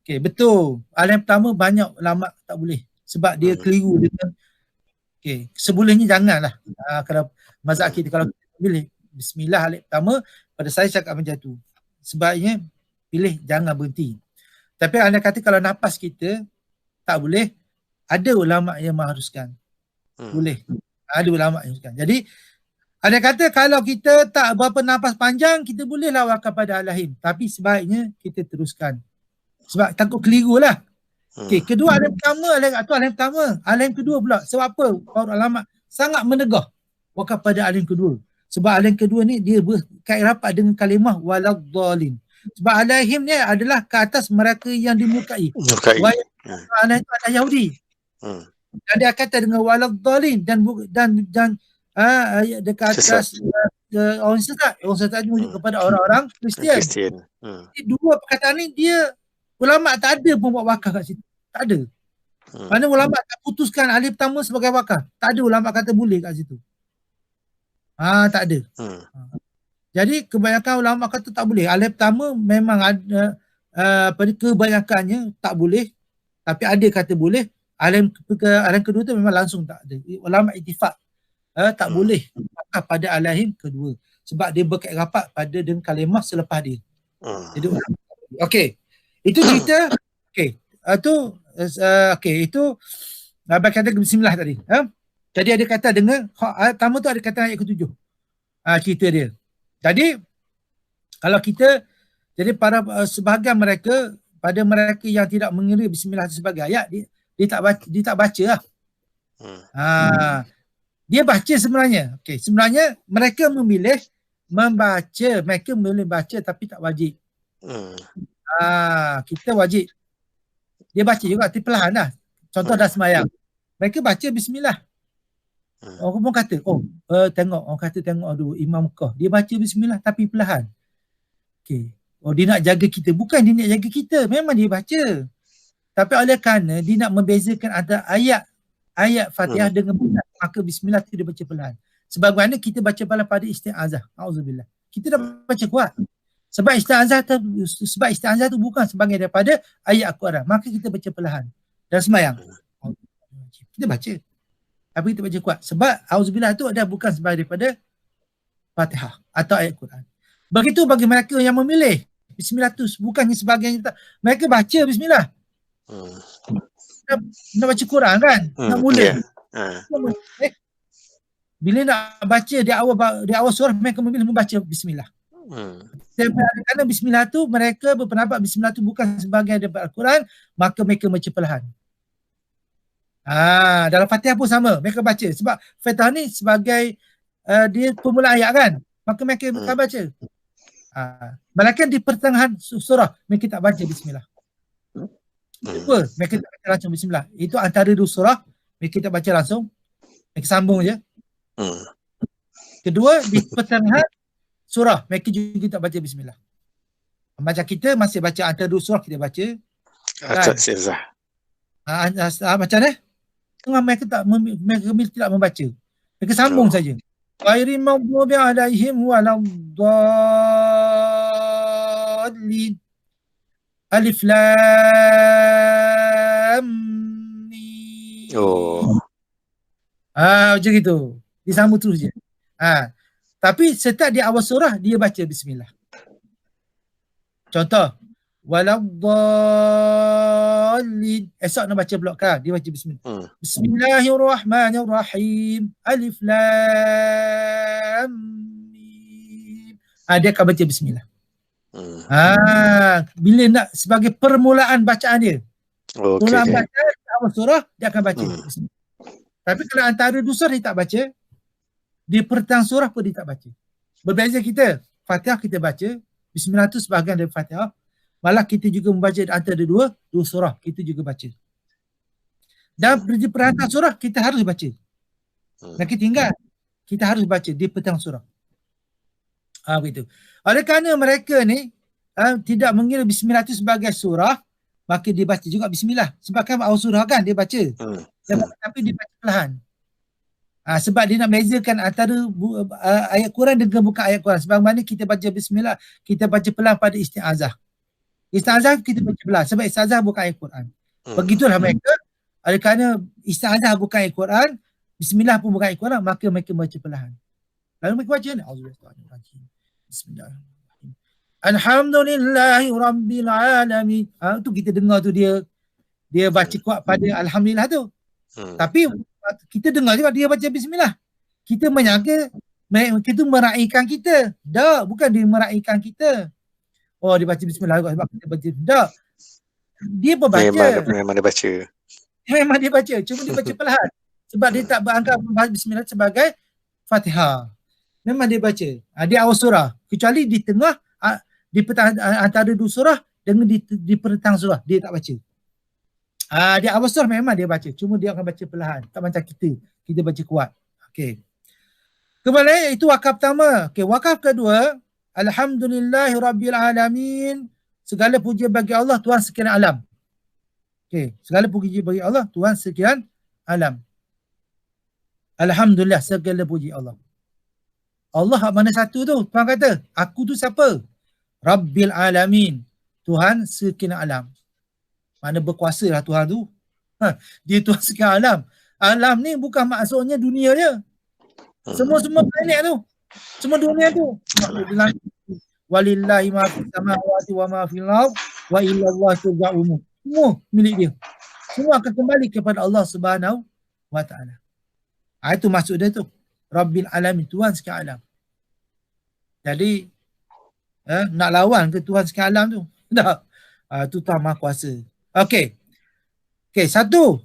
Okey, betul. Alaihim pertama banyak ulama tak boleh sebab dia keliru dengan sebelumnya janganlah. Kalau mazhab kita kalau kita pilih bismillah Alaihim pertama, pada saya cakap macam tu. Sebabnya pilih jangan berhenti. Tapi anda kata kalau nafas kita tak boleh, ada ulama yang mengharuskan. Boleh. Ada ulama yang mengharuskan. Jadi ada kata kalau kita tak berapa nafas panjang, kita bolehlah wakaf pada Alaihim. Tapi sebaiknya kita teruskan. Sebab takut keliru lah. Okey, kedua Alaihim pertama, Alaihim pertama. Alaihim kedua pula. Sebab apa? Para ulama sangat menegah wakaf pada Alaihim kedua. Sebab Alaihim kedua ni dia berkait rapat dengan kalimah waladhdallin. Sebab Alaihim ni adalah ke atas mereka yang dimurkai. Alaihim itu adalah Yahudi. Dan dia kata dengan waladhdallin dan dekat atas orang sesat menuju kepada orang-orang Kristian. Dua perkataan ni dia ulama tak ada pun buat wakaf kat situ. Tak ada. Mana ulama tak putuskan Alaihim pertama sebagai wakaf. Tak ada ulama kata boleh kat situ. Tak ada. Jadi kebanyakan ulama kata tak boleh. Alaihim pertama memang ada kebanyakannya tak boleh. Tapi ada kata boleh. Alaihim kedua tu memang langsung tak ada. Ulama ittifaq tak boleh wakaf pada Alaihim kedua. Sebab dia berkait rapat pada dengan kalimah selepas dia. Jadi okey. Itu cerita. Okey. Itu abang kata bismillah tadi. Jadi ada kata dengan pertama tu ada kata ayat ke-7. Cerita dia. Jadi kalau kita jadi para sebahagian mereka pada mereka yang tidak mengira bismillah sebagai ayat, dia tak baca lah. Dia baca sebenarnya. Okey, sebenarnya mereka memilih membaca, mereka memilih baca tapi tak wajib. Kita wajib. Dia baca juga tapi perlahan lah. Contoh dah semayang. Mereka baca bismillah. Orang pun kata, tengok, orang kata tengok dulu Imam Mekah. Dia baca bismillah tapi perlahan. Okey. Dia nak jaga kita. Bukan dia nak jaga kita. Memang dia baca. Tapi oleh kerana dia nak membezakan antara ayat Fatihah dengan bunyi, maka bismillah tu dia baca perlahan. Sebagaimana kita baca perlahan pada isti'azah. Auzubillah. Kita dah baca kuat. Sebab isti'azah tu bukan sebagai daripada ayat Al-Quran. Maka kita baca perlahan. Dan semayang. Kita baca. Tapi kita baca kuat. Sebab auzubillah tu dah bukan sebagai daripada Fatihah atau ayat Quran. Begitu bagi mereka yang memilih bismillah tu bukannya sebagainya. Mereka baca bismillah. Nak baca Quran kan? Nak mula. Bila nak baca di awal surah, mereka memilih membaca bismillah. Kerana bismillah tu mereka berpendapat bismillah tu bukan sebagai daripada Al-Quran, maka mereka baca perlahan. Dalam Fatihah pun sama, mereka baca sebab Fatihah ni sebagai dia permulaan ayat kan, maka mereka akan baca. Malaikat di pertengahan surah mereka tak baca bismillah. Apa? Mereka tak baca langsung bismillah. Itu antara dua surah mereka tak baca langsung, mereka sambung je. Kedua, di pertengahan surah mereka juga tak baca bismillah. Macam kita masih baca antara dua surah kita baca kan? Macam ni tengah mereka tidak membaca, mereka sambung saja. Ghairil maghdubi alaihim waladdallin. Alif lam Lam Mim. Oh. Macam gitu. Disambung terus je. Tapi setiap di awal surah dia baca bismillah. Contoh, waladdallin. Esok nak baca blok kan, dia baca bismillah. Bismillahirrahmanirrahim. Alif lam mim. Dia akan baca bismillah. Bila nak sebagai permulaan bacaan dia. Permulaan bacaan awal surah dia akan baca bismillah. Tapi kalau antara dua surah dia tak baca, di pertang surah pun dia tak baca. Berbeza kita, Fatihah kita baca, bismillah tu sebahagian dari Fatihah. Malah kita juga membaca antara dua surah, kita juga baca. Dan di perhatian surah kita harus baca. Dan kita tinggal, kita harus baca di petang surah. Begitu. Oleh kerana mereka ni tidak mengira bismillah itu sebagai surah, maka dia baca juga bismillah. Sebab kan awal surah kan dia baca. Tapi dia baca perlahan. Sebab dia nak bezakan antara ayat Quran dengan bukan ayat Quran. Sebab mana kita baca bismillah, kita baca pelan pada isti'azah. Isti'azah kita baca pelan sebab isti'azah bukan ayat Quran. Begitulah mereka. Oleh kerana isti'azah bukan ayat Quran, bismillah pun bukan ayat Quran, maka mereka baca perlahan. Lalu mereka baca ni, Auzubillahi Bismillahirrahmanirrahim. Alhamdulillahi Rabbil Alamin. Tu kita dengar tu dia baca kuat pada Alhamdulillah tu. Tapi kita dengar juga dia baca bismillah. Kita menyangka kita meraihkan kita. Tak, bukan dia meraihkan kita. Oh, dia baca bismillah sebab kita baca. Tak. Dia berbaca. Memang dia baca. Memang dia baca. Cuma dia baca perlahan. Sebab dia tak beranggap bismillah sebagai Fatihah. Memang dia baca. Dia awal surah. Kecuali di tengah, di antara dua surah dengan di pertang surah. Dia tak baca. Dia awal surah memang dia baca. Cuma dia akan baca perlahan. Tak macam kita. Kita baca kuat. Okey. Kembali itu wakaf pertama. Okey, wakaf kedua. Alhamdulillahirabbil alamin. Segala puji bagi Allah Tuhan sekian alam. Okey, segala puji bagi Allah Tuhan sekian alam. Alhamdulillah segala puji Allah. Allah mana satu tu? Tuhan kata, aku tu siapa? Rabbil alamin. Tuhan sekian alam. Mana berkuasa lah Tuhan tu. Dia Tuhan sekian alam. Alam ni bukan maksudnya dunia je. Semua planet tu. Semua dunia tu. Walillahi ma fis samawati wa ma fil ardh wa illa Allah turja'ul umur. Semua milik dia. Semua akan kembali kepada Allah Subhanahu wa taala. Itu maksud dia tu. Rabbil alamin, Tuhan sekian alam. Jadi nak lawan ke Tuhan sekian alam tu? Tak. Tu Tuhan Maha Kuasa. Okey, satu,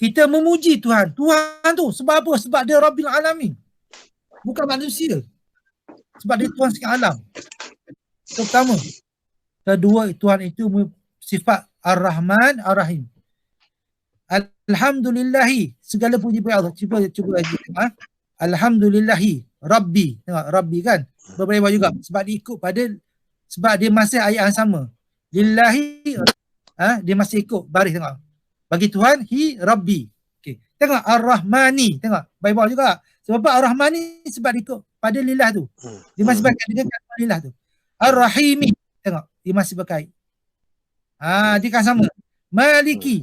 kita memuji Tuhan. Tuhan tu sebab apa? Sebab dia Rabbil Alamin. Bukan manusia. Sebab dia Tuhan sekian alam. Itu pertama. Kedua, Tuhan itu sifat Ar-Rahman Ar-Rahim. Alhamdulillahi, segala puji bagi Allah. Cuba lagi. Alhamdulillahi Rabbi. Tengok Rabbi kan? Berbeza juga. Sebab dia ikut pada, sebab dia masih ayat yang sama. Lillahi, dia masih ikut baris, tengok. Bagi Tuhan, Hi Rabbi. Okay. Tengok Ar-Rahmani. Tengok. Baik bawah juga. Sebab Ar-Rahmani sebab dia ikut pada lillah tu. Dia masih berkait dengan kata lillah tu. Ar-Rahimi. Tengok. Dia masih berkait. Dia kan sama. Maliki.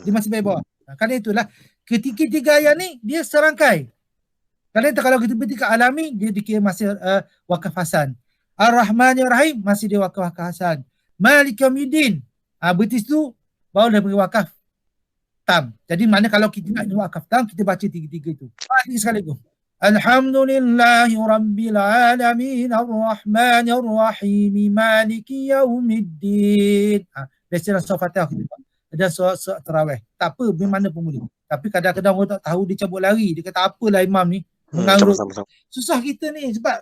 Dia masih baik bawah. Kerana itulah ketiga ayat ni dia serangkai. Kerana kalau kita berhenti kat alami, dia dikira masih wakaf hasan. Ar-Rahmanir-Rahim masih dia wakaf hasan. Malik Yaumiddin. Berarti tu barulah beri wakaf tam. Jadi mana kalau kita nak wakaf tam, kita baca tiga-tiga itu. Tiga sekaligus. Alhamdulillahi Rabbil Alamin Ar-Rahmanir Rahim Maliki Yaumiddin. Dari surah Fatihah kita buat. Dan surah Tarawih. Tak apa, mana pun boleh. Tapi kadang-kadang orang tak tahu, dia cabut lari. Dia kata apalah imam ni. Mengarut. Susah kita ni sebab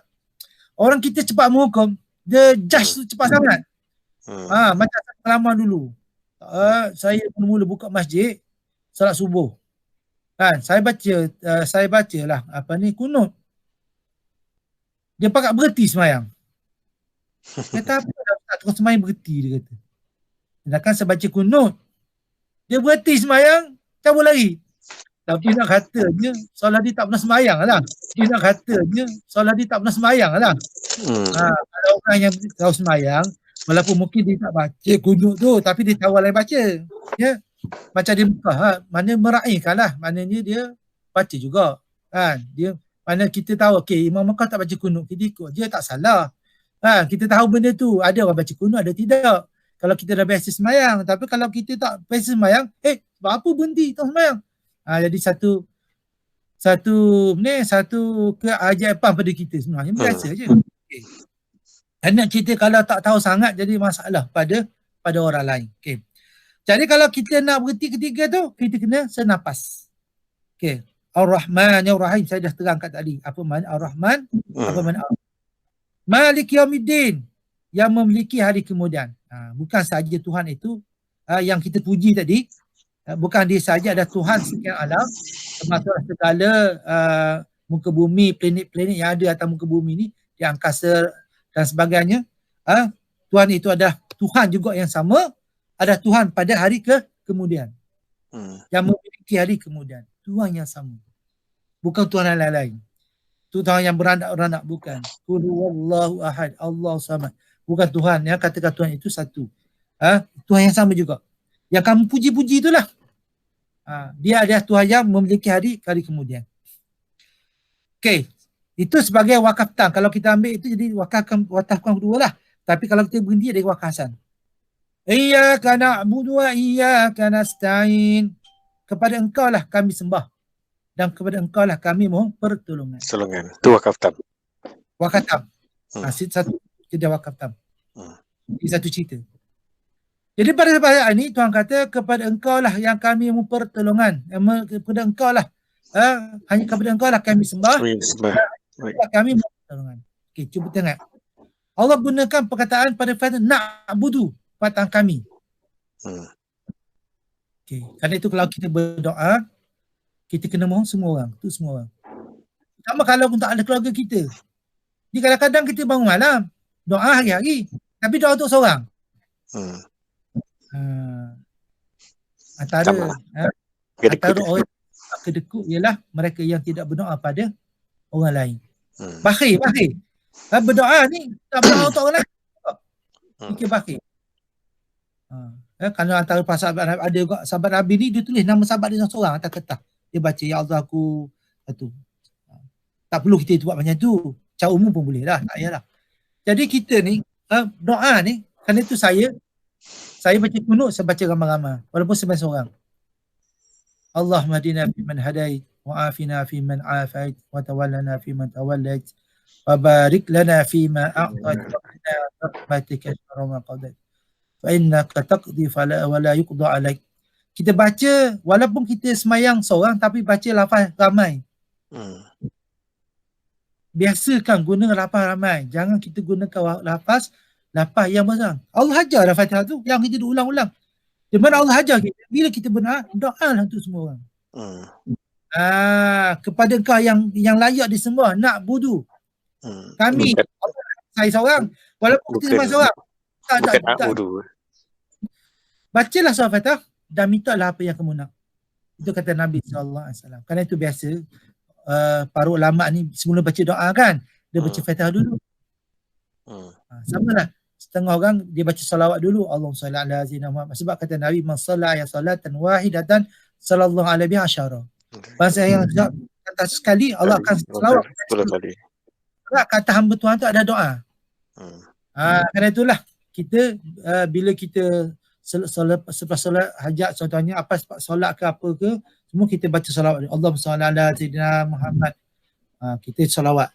orang kita cepat menghukum. Dia judge tu cepat sangat. Macam pengalaman dulu. Saya mula buka masjid salat subuh. Kan, saya baca lah kunut. Dia pakat berhenti semayang. Kata apa tak terus semayang berhenti, dia kata. Sedangkan saya baca kunut, dia berhenti semayang, cabut lari. Tapi nak katanya solat dia tak pernah semayang lah. Dia nak katanya solat dia tak pernah semayang lah. Kalau orang yang tahu semayang, walaupun mungkin dia tak baca kunut tu, tapi dia tahu orang lain baca. Ya, macam di Mekah, mana meraihkan lah, maknanya dia baca juga kan. Dia mana kita tahu okey Imam Mekah tak baca kunut, kita ikut dia tak salah. Kita tahu benda tu, ada orang baca kunut, ada tidak. Kalau kita dah biasa semayang, tapi kalau kita tak biasa semayang, sebab apa berhenti tak semayang? Jadi satu keajaiban pada kita sebenarnya biasa je. Okay. Nak cerita kalau tak tahu sangat jadi masalah pada orang lain. Okay. Jadi kalau kita nak berhenti ketiga tu, kita kena senapas. Okay. Ar-Rahman, Ar-Rahim, saya dah terangkan tadi. Apa makna Ar-Rahman? Apa makna Ar-Rahim? Malik Yaumiddin, yang memiliki hari kemudian. Bukan sahaja Tuhan itu yang kita puji tadi. Bukan dia sahaja, ada Tuhan sekian alam. Termasuk segala muka bumi, planet-planet yang ada atas muka bumi ni, di angkasa dan sebagainya. Tuhan itu adalah Tuhan juga yang sama. Ada Tuhan pada hari kemudian. Yang memiliki hari kemudian. Tuhan yang sama. Bukan Tuhan yang lain-lain. Tuhan yang beranak-beranak, bukan. Qul huwallahu ahad, Allahu samad. Bukan Tuhan yang katakan Tuhan itu satu. Tuhan yang sama juga. Yang kamu puji-puji itulah. Dia adalah Tuhan yang memiliki hari kemudian. Okey. Itu sebagai wakaf tam. Kalau kita ambil itu jadi wakaf kedua lah. Tapi kalau kita berhenti dari wakaf hasan. Iyyaka na'budu wa iyyaka nasta'in. Kepada engkau lah kami sembah. Dan kepada engkau lah kami mohon pertolongan. Itu wakaf tam. Wakaf tam. Satu cerita wakaf tam. Ini satu cerita. Jadi pada ayat ini Tuhan kata kepada engkau lah yang kami mohon pertolongan. Kepada engkau lah. Hanya kepada engkau lah kami sembah. Kami mohon pertolongan. Okey, cuba tengok. Allah gunakan perkataan pada fasa na'budu. Perkataan kami. Okay. Kerana itu kalau kita berdoa, kita kena mohon semua orang. Itu semua orang. Sama kalau untuk ada keluarga kita. Jadi kadang-kadang kita bangun malam, doa hari-hari. Tapi doa untuk seorang. Antara orang kedekut ialah mereka yang tidak berdoa pada orang lain. Bakhil. Berdoa ni tak berdoa untuk orang lain. Fikir bakhil. Kerana antara para sahabat ada juga sahabat Nabi ni dia tulis nama sahabat dia seorang atas kertas. Dia baca ya Allah aku satu. Tak perlu kita buat macam tu. Cara umum pun boleh lah. Tak payahlah. Jadi kita ni doa ni kerana itu saya baca kunut, saya baca ramai-ramai walaupun seorang. Allahumma hadina fi man hadait wa afina fi man afait wa tawallana fi man tawallait wa barik lana fi ma a'tait wa qina rahmatika syarra ma qadait. Fa innaka taqdi fala wa la yuqda alaik. Kita baca walaupun kita semayang seorang tapi baca lafaz ramai. Biasakan guna lafaz ramai. Jangan kita gunakan lafaz yang besar. Allah ajar dah Fatihah tu yang kita ulang-ulang. Di mana Allah ajar kita bila kita doa lah untuk semua orang. Kepada engkau yang layak disembah, nak budu. Kami saya seorang walaupun kita semayang seorang. Tak budu. Bacalah surah Fatihah dan mintalah apa yang kamu nak. Itu kata Nabi SAW. Kerana itu biasa para ulama ni semula baca doa kan, dia baca Fatihah dulu. Sama lah. Setengah orang dia baca salawat dulu. Allahumma salli ala sayyidina Muhammad. Sebab kata Nabi man shalla ya salatan wahidatan sallallahu alaihi asyara. Bahasa yang kata sekali Allah akan selawat 10 kali. Kata hamba Tuhan tu ada doa. Kerana itulah kita bila kita selepas solat hajat contohnya apa solat ke apa ke semua kita baca salawat. Allahumma salli ala sayyidina Muhammad. Kita salawat.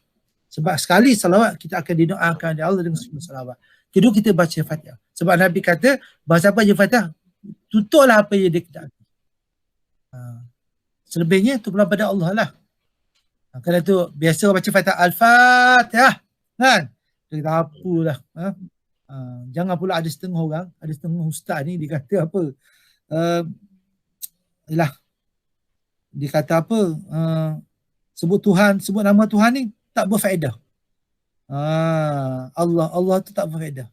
Sebab sekali salawat kita akan didoakan oleh Allah dengan 10 salawat. Kedua kita baca Fatihah. Sebab Nabi kata bahasa apa je Fatihah tutuplah apa yang dia kena. Selebihnya tu pula pada Allah lah. Kerana tu biasa baca Fatihah Al-Fatihah kan. Dia kata apalah. Jangan pula ada setengah orang, ada setengah ustaz ni dia kata apa? Dia kata apa? Sebut Tuhan, sebut nama Tuhan ni tak berfaedah. Allah tu tak berfaedah.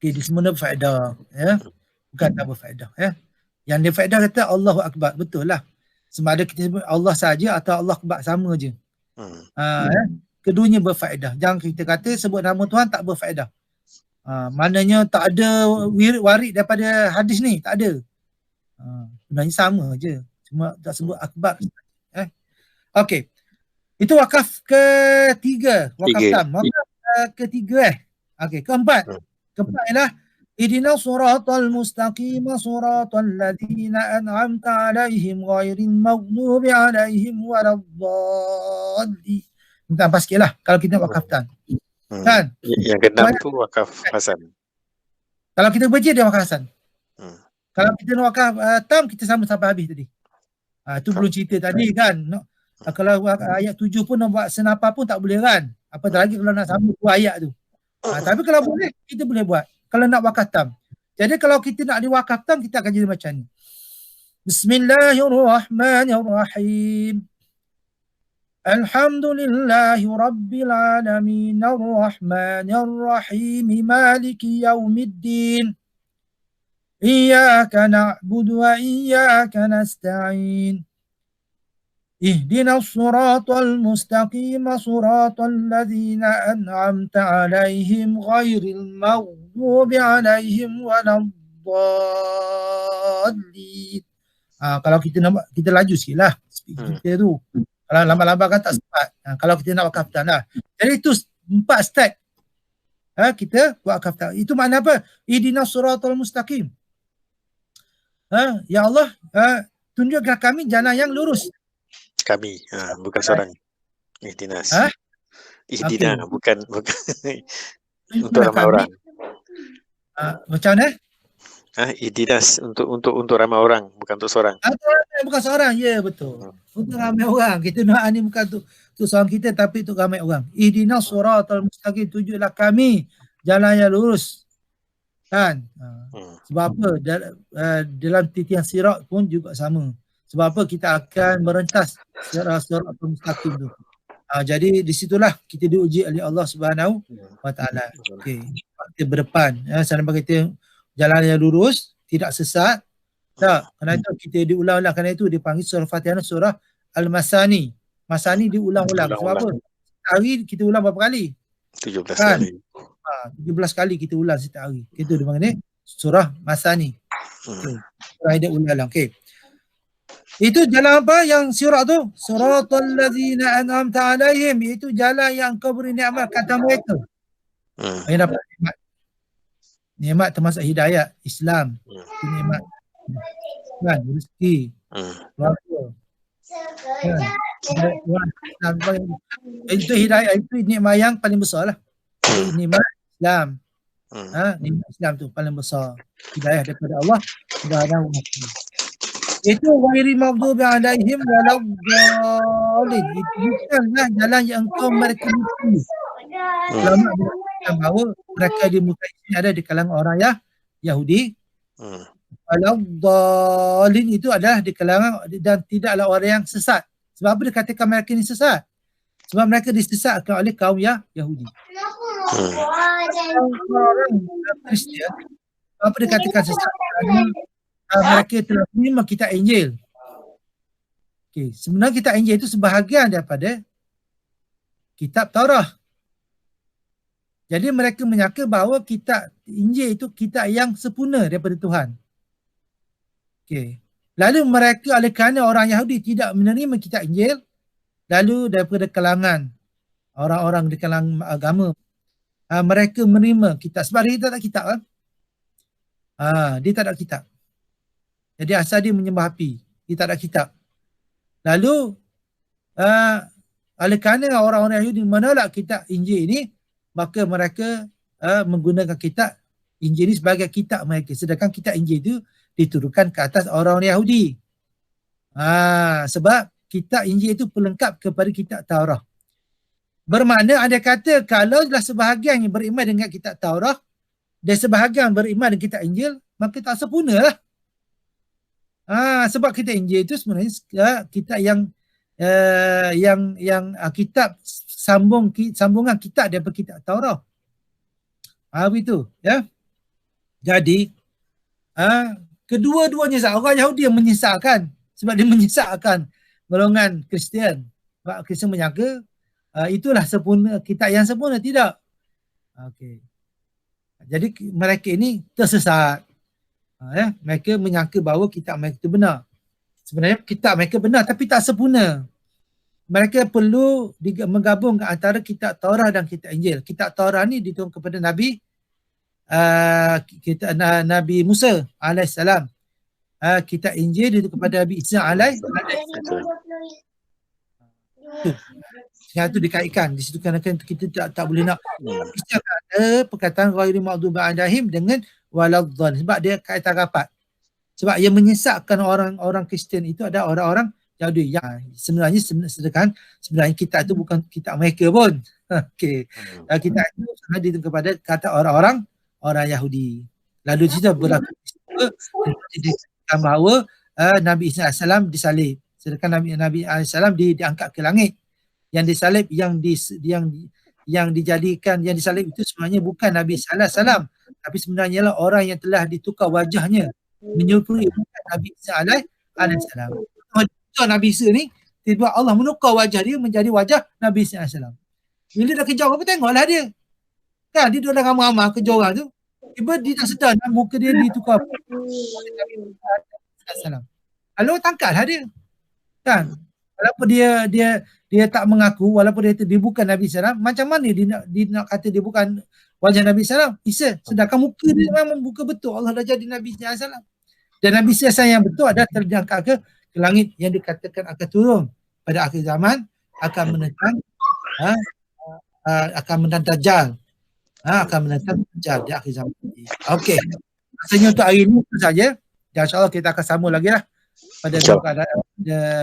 Okay, dia semua berfaedah. Ya? Bukan tak berfaedah. Ya? Yang dia faedah kata Allahu Akbar. Betul lah. Sebab ada kita sebut Allah saja atau Allah Akbar sama je. Ya? Keduanya berfaedah. Jangan kita kata sebut nama Tuhan tak berfaedah. Maknanya tak ada warid daripada hadis ni, tak ada. Sebenarnya sama je, cuma tak sebut akbar. Okey. Itu wakaf ketiga, wakaf tam. Wakaf ketiga okey, keempat. Keempat ialah ihdinas siratal mustaqim siratal ladzina an'amta 'alaihim ghairil maghdubi 'alaihim waladdallin. Minta apa sikitlah kalau kita wakaf tam. Kan? Yang keenam tu wakaf hasan. Kalau kita baca dia wakaf hasan. Kalau kita nak wakaf tam, kita sama sampai habis tadi. Itu belum cerita tadi kan. Kalau ayat 7 pun nak buat senapa pun tak boleh kan. Apatah lagi kalau nak sambung 2 ayat tu. Tapi kalau boleh, kita boleh buat. Kalau nak wakaf tam. Jadi kalau kita nak diwakaf tam, kita akan jadi macam ni. Bismillahirrahmanirrahim. Alhamdulillahi Rabbil Alamin Ar-Rahmanir-Rahim Maliki Yawmiddin Iyyaka na'budu wa iyyaka nasta'in Ihdinas siratal mustaqim siratal ladzina an'amta 'alaihim ghairil maghdubi 'alaihim waladdallin. Kalau kita nak, kita laju sikitlah speed kita tu. Kalau lama-lama kan tak sempat. Kalau kita nak wakaf tam lah. Jadi itu 4 step. Kita buat wakaf tam. Itu makna apa? Ihdinas siratal mustaqim. Ya Allah, tunjukkan kami jalan yang lurus. Kami, bukan seorang. Ihdinas. Ihdina, bukan untuk ramai orang. Macam mana? Ihdinas untuk ramai orang, bukan untuk seorang. Bukan seorang, ya betul. Untuk ramai orang. Kita doa ni bukan untuk seorang kita, tapi untuk ramai orang. Ihdinas siratal mustaqim, tunjuklah kami jalan yang lurus. Kan? Sebab apa? Dalam titian sirat pun juga sama. Sebab apa? Kita akan merentas sirat mustaqim tu. Jadi di situlah kita diuji oleh Allah Subhanahu wa taala. Okey. Kita berdepan, sana bagi kita jalan yang lurus, tidak sesat. Tak, kerana itu kita diulang-ulang, kerana itu dipanggil surah Fatihah surah Al-Masani. Masani diulang-ulang. Sebab apa? Hari kita ulang berapa kali? 17 kan? kali. 17 kali kita ulang setiap hari. Itu dipanggil surah Masani. Surah dia ulang-ulang. Okey. Itu jalan apa yang surah tu? Suratal ladzina an'amta 'alaihim, itu jalan yang kau beri nikmat kata mereka. Yang dapat nikmat. Nikmat termasuk hidayah, Islam. Itu nikmat. Kan, rezeki. Keluarga. Itu hidayah, itu nikmat yang paling besar lah. Itu nikmat Islam. Nikmat Islam tu paling besar. Hidayah daripada Allah Subhanahu wa taala. Itu ghairi maghdubi 'alaihim waladdallin. Itu bukanlah jalan yang engkau mereka musuh. Ulama mengatakan bahawa mereka di muka ini ada di kalangan orang Yahudi. Waladdallin itu adalah di kalangan, dan tidaklah orang yang sesat. Sebab apa dikatakan mereka ini sesat? Sebab mereka disesatkan oleh kaum Yahudi. Orang Kristian, apa dikatakan sesat? Mereka telah menerima kitab Injil. Okay. Sebenarnya kitab Injil itu sebahagian daripada kitab Taurah. Jadi mereka menyangka bahawa kitab Injil itu kitab yang sempurna daripada Tuhan. Okay. Lalu mereka, oleh kerana orang Yahudi tidak menerima kitab Injil, lalu daripada kalangan orang-orang di kalangan agama, mereka menerima kitab. Sebab dia tak ada kitab kan? Dia tak ada kitab. Jadi asal dia menyembah api. Dia tak ada kitab. Lalu oleh kerana orang-orang Yahudi menolak kitab Injil ini, maka mereka menggunakan kitab Injil ini sebagai kitab mereka. Sedangkan kitab Injil itu diturunkan ke atas orang-orang Yahudi. Sebab kitab Injil itu pelengkap kepada kitab Taurah. Bermakna ada kata kalau dah sebahagian yang beriman dengan kitab Taurah dan sebahagian beriman dengan kitab Injil, maka tak sempurna lah. Sebab kitab Injil itu sebenarnya kitab yang kitab sambungan kitab daripada kitab Taurah. Begitu ya. Jadi kedua-duanya orang Yahudi yang menyesatkan, sebab dia menyesatkan golongan Kristian. Sebab Kristian menyangka itulah sempurna, kitab yang sempurna. Tidak. Okey. Jadi mereka ini tersesat. Mereka menyangka bahawa kitab mereka itu benar. Sebenarnya kitab mereka benar tapi tak sempurna. Mereka perlu menggabungkan antara kitab Taurah dan kitab Injil. Kitab Taurah ni diturunkan kepada Nabi Nabi Musa alaihissalam. Kitab Injil diturunkan kepada Nabi Isa alaihissalam. Yang itu dikaitkan di situ kerana kita tak boleh nak mesti ada perkataan ghairil maghdubi alaihim dengan waladhdallin sebab dia kaitan rapat. Sebab yang menyesatkan orang Kristian itu ada orang-orang Yahudi yang sebenarnya sebenarnya kitab itu bukan kitab mereka pun. Okey. Kitab itu sangat dituju kepada kata orang Yahudi. Lalu di situ berlaku disebutkan bahawa Nabi Isa AS disalib. Sedangkan Nabi AS diangkat ke langit. Yang disalib yang dijadikan yang disalib itu sebenarnya bukan Nabi AS, tapi sebenarnya lah orang yang telah ditukar wajahnya menyerupai Nabi Isa AS. Nabi Isa ni tiba Allah menukar wajah dia menjadi wajah Nabi Isa AS. Bila dah kejar apa tengoklah dia. Kan dia duduk dalam ramah-ramah kejar orang tu. Tiba dia tak sedar muka dia ditukar Nabi Isa AS. Lalu tangkaplah dia. Kan? Walaupun dia tak mengaku, walaupun dia bukan Nabi SAW, macam mana dia nak kata dia bukan wajah Nabi SAW? Isa, sedangkan muka dia memang muka betul. Allah dah jadi Nabi SAW. Dan Nabi SAW yang betul adalah terjangkau ke langit yang dikatakan akan turun pada akhir zaman, akan menentang Dajjal. Akan menentang Dajjal di akhir zaman. Okey. Rasanya untuk hari ini itu saja. Dan insyaAllah kita akan sambung lagi lah pada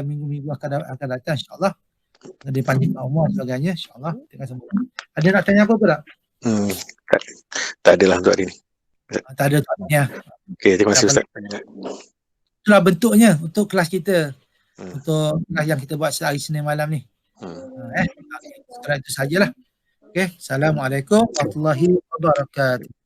minggu-minggu akan datang insyaAllah. Ada panjang umur dan sebagainya insyaAllah. Ada nak tanya apa tak? Tak adalah untuk hari ini. Tak ada ya. Okey, terima kasih Ustaz. Itulah bentuknya untuk kelas kita. Untuk kelas yang kita buat hari Senin malam ni. Setelah itu sajalah. Okey, Assalamualaikum warahmatullahi wabarakatuh.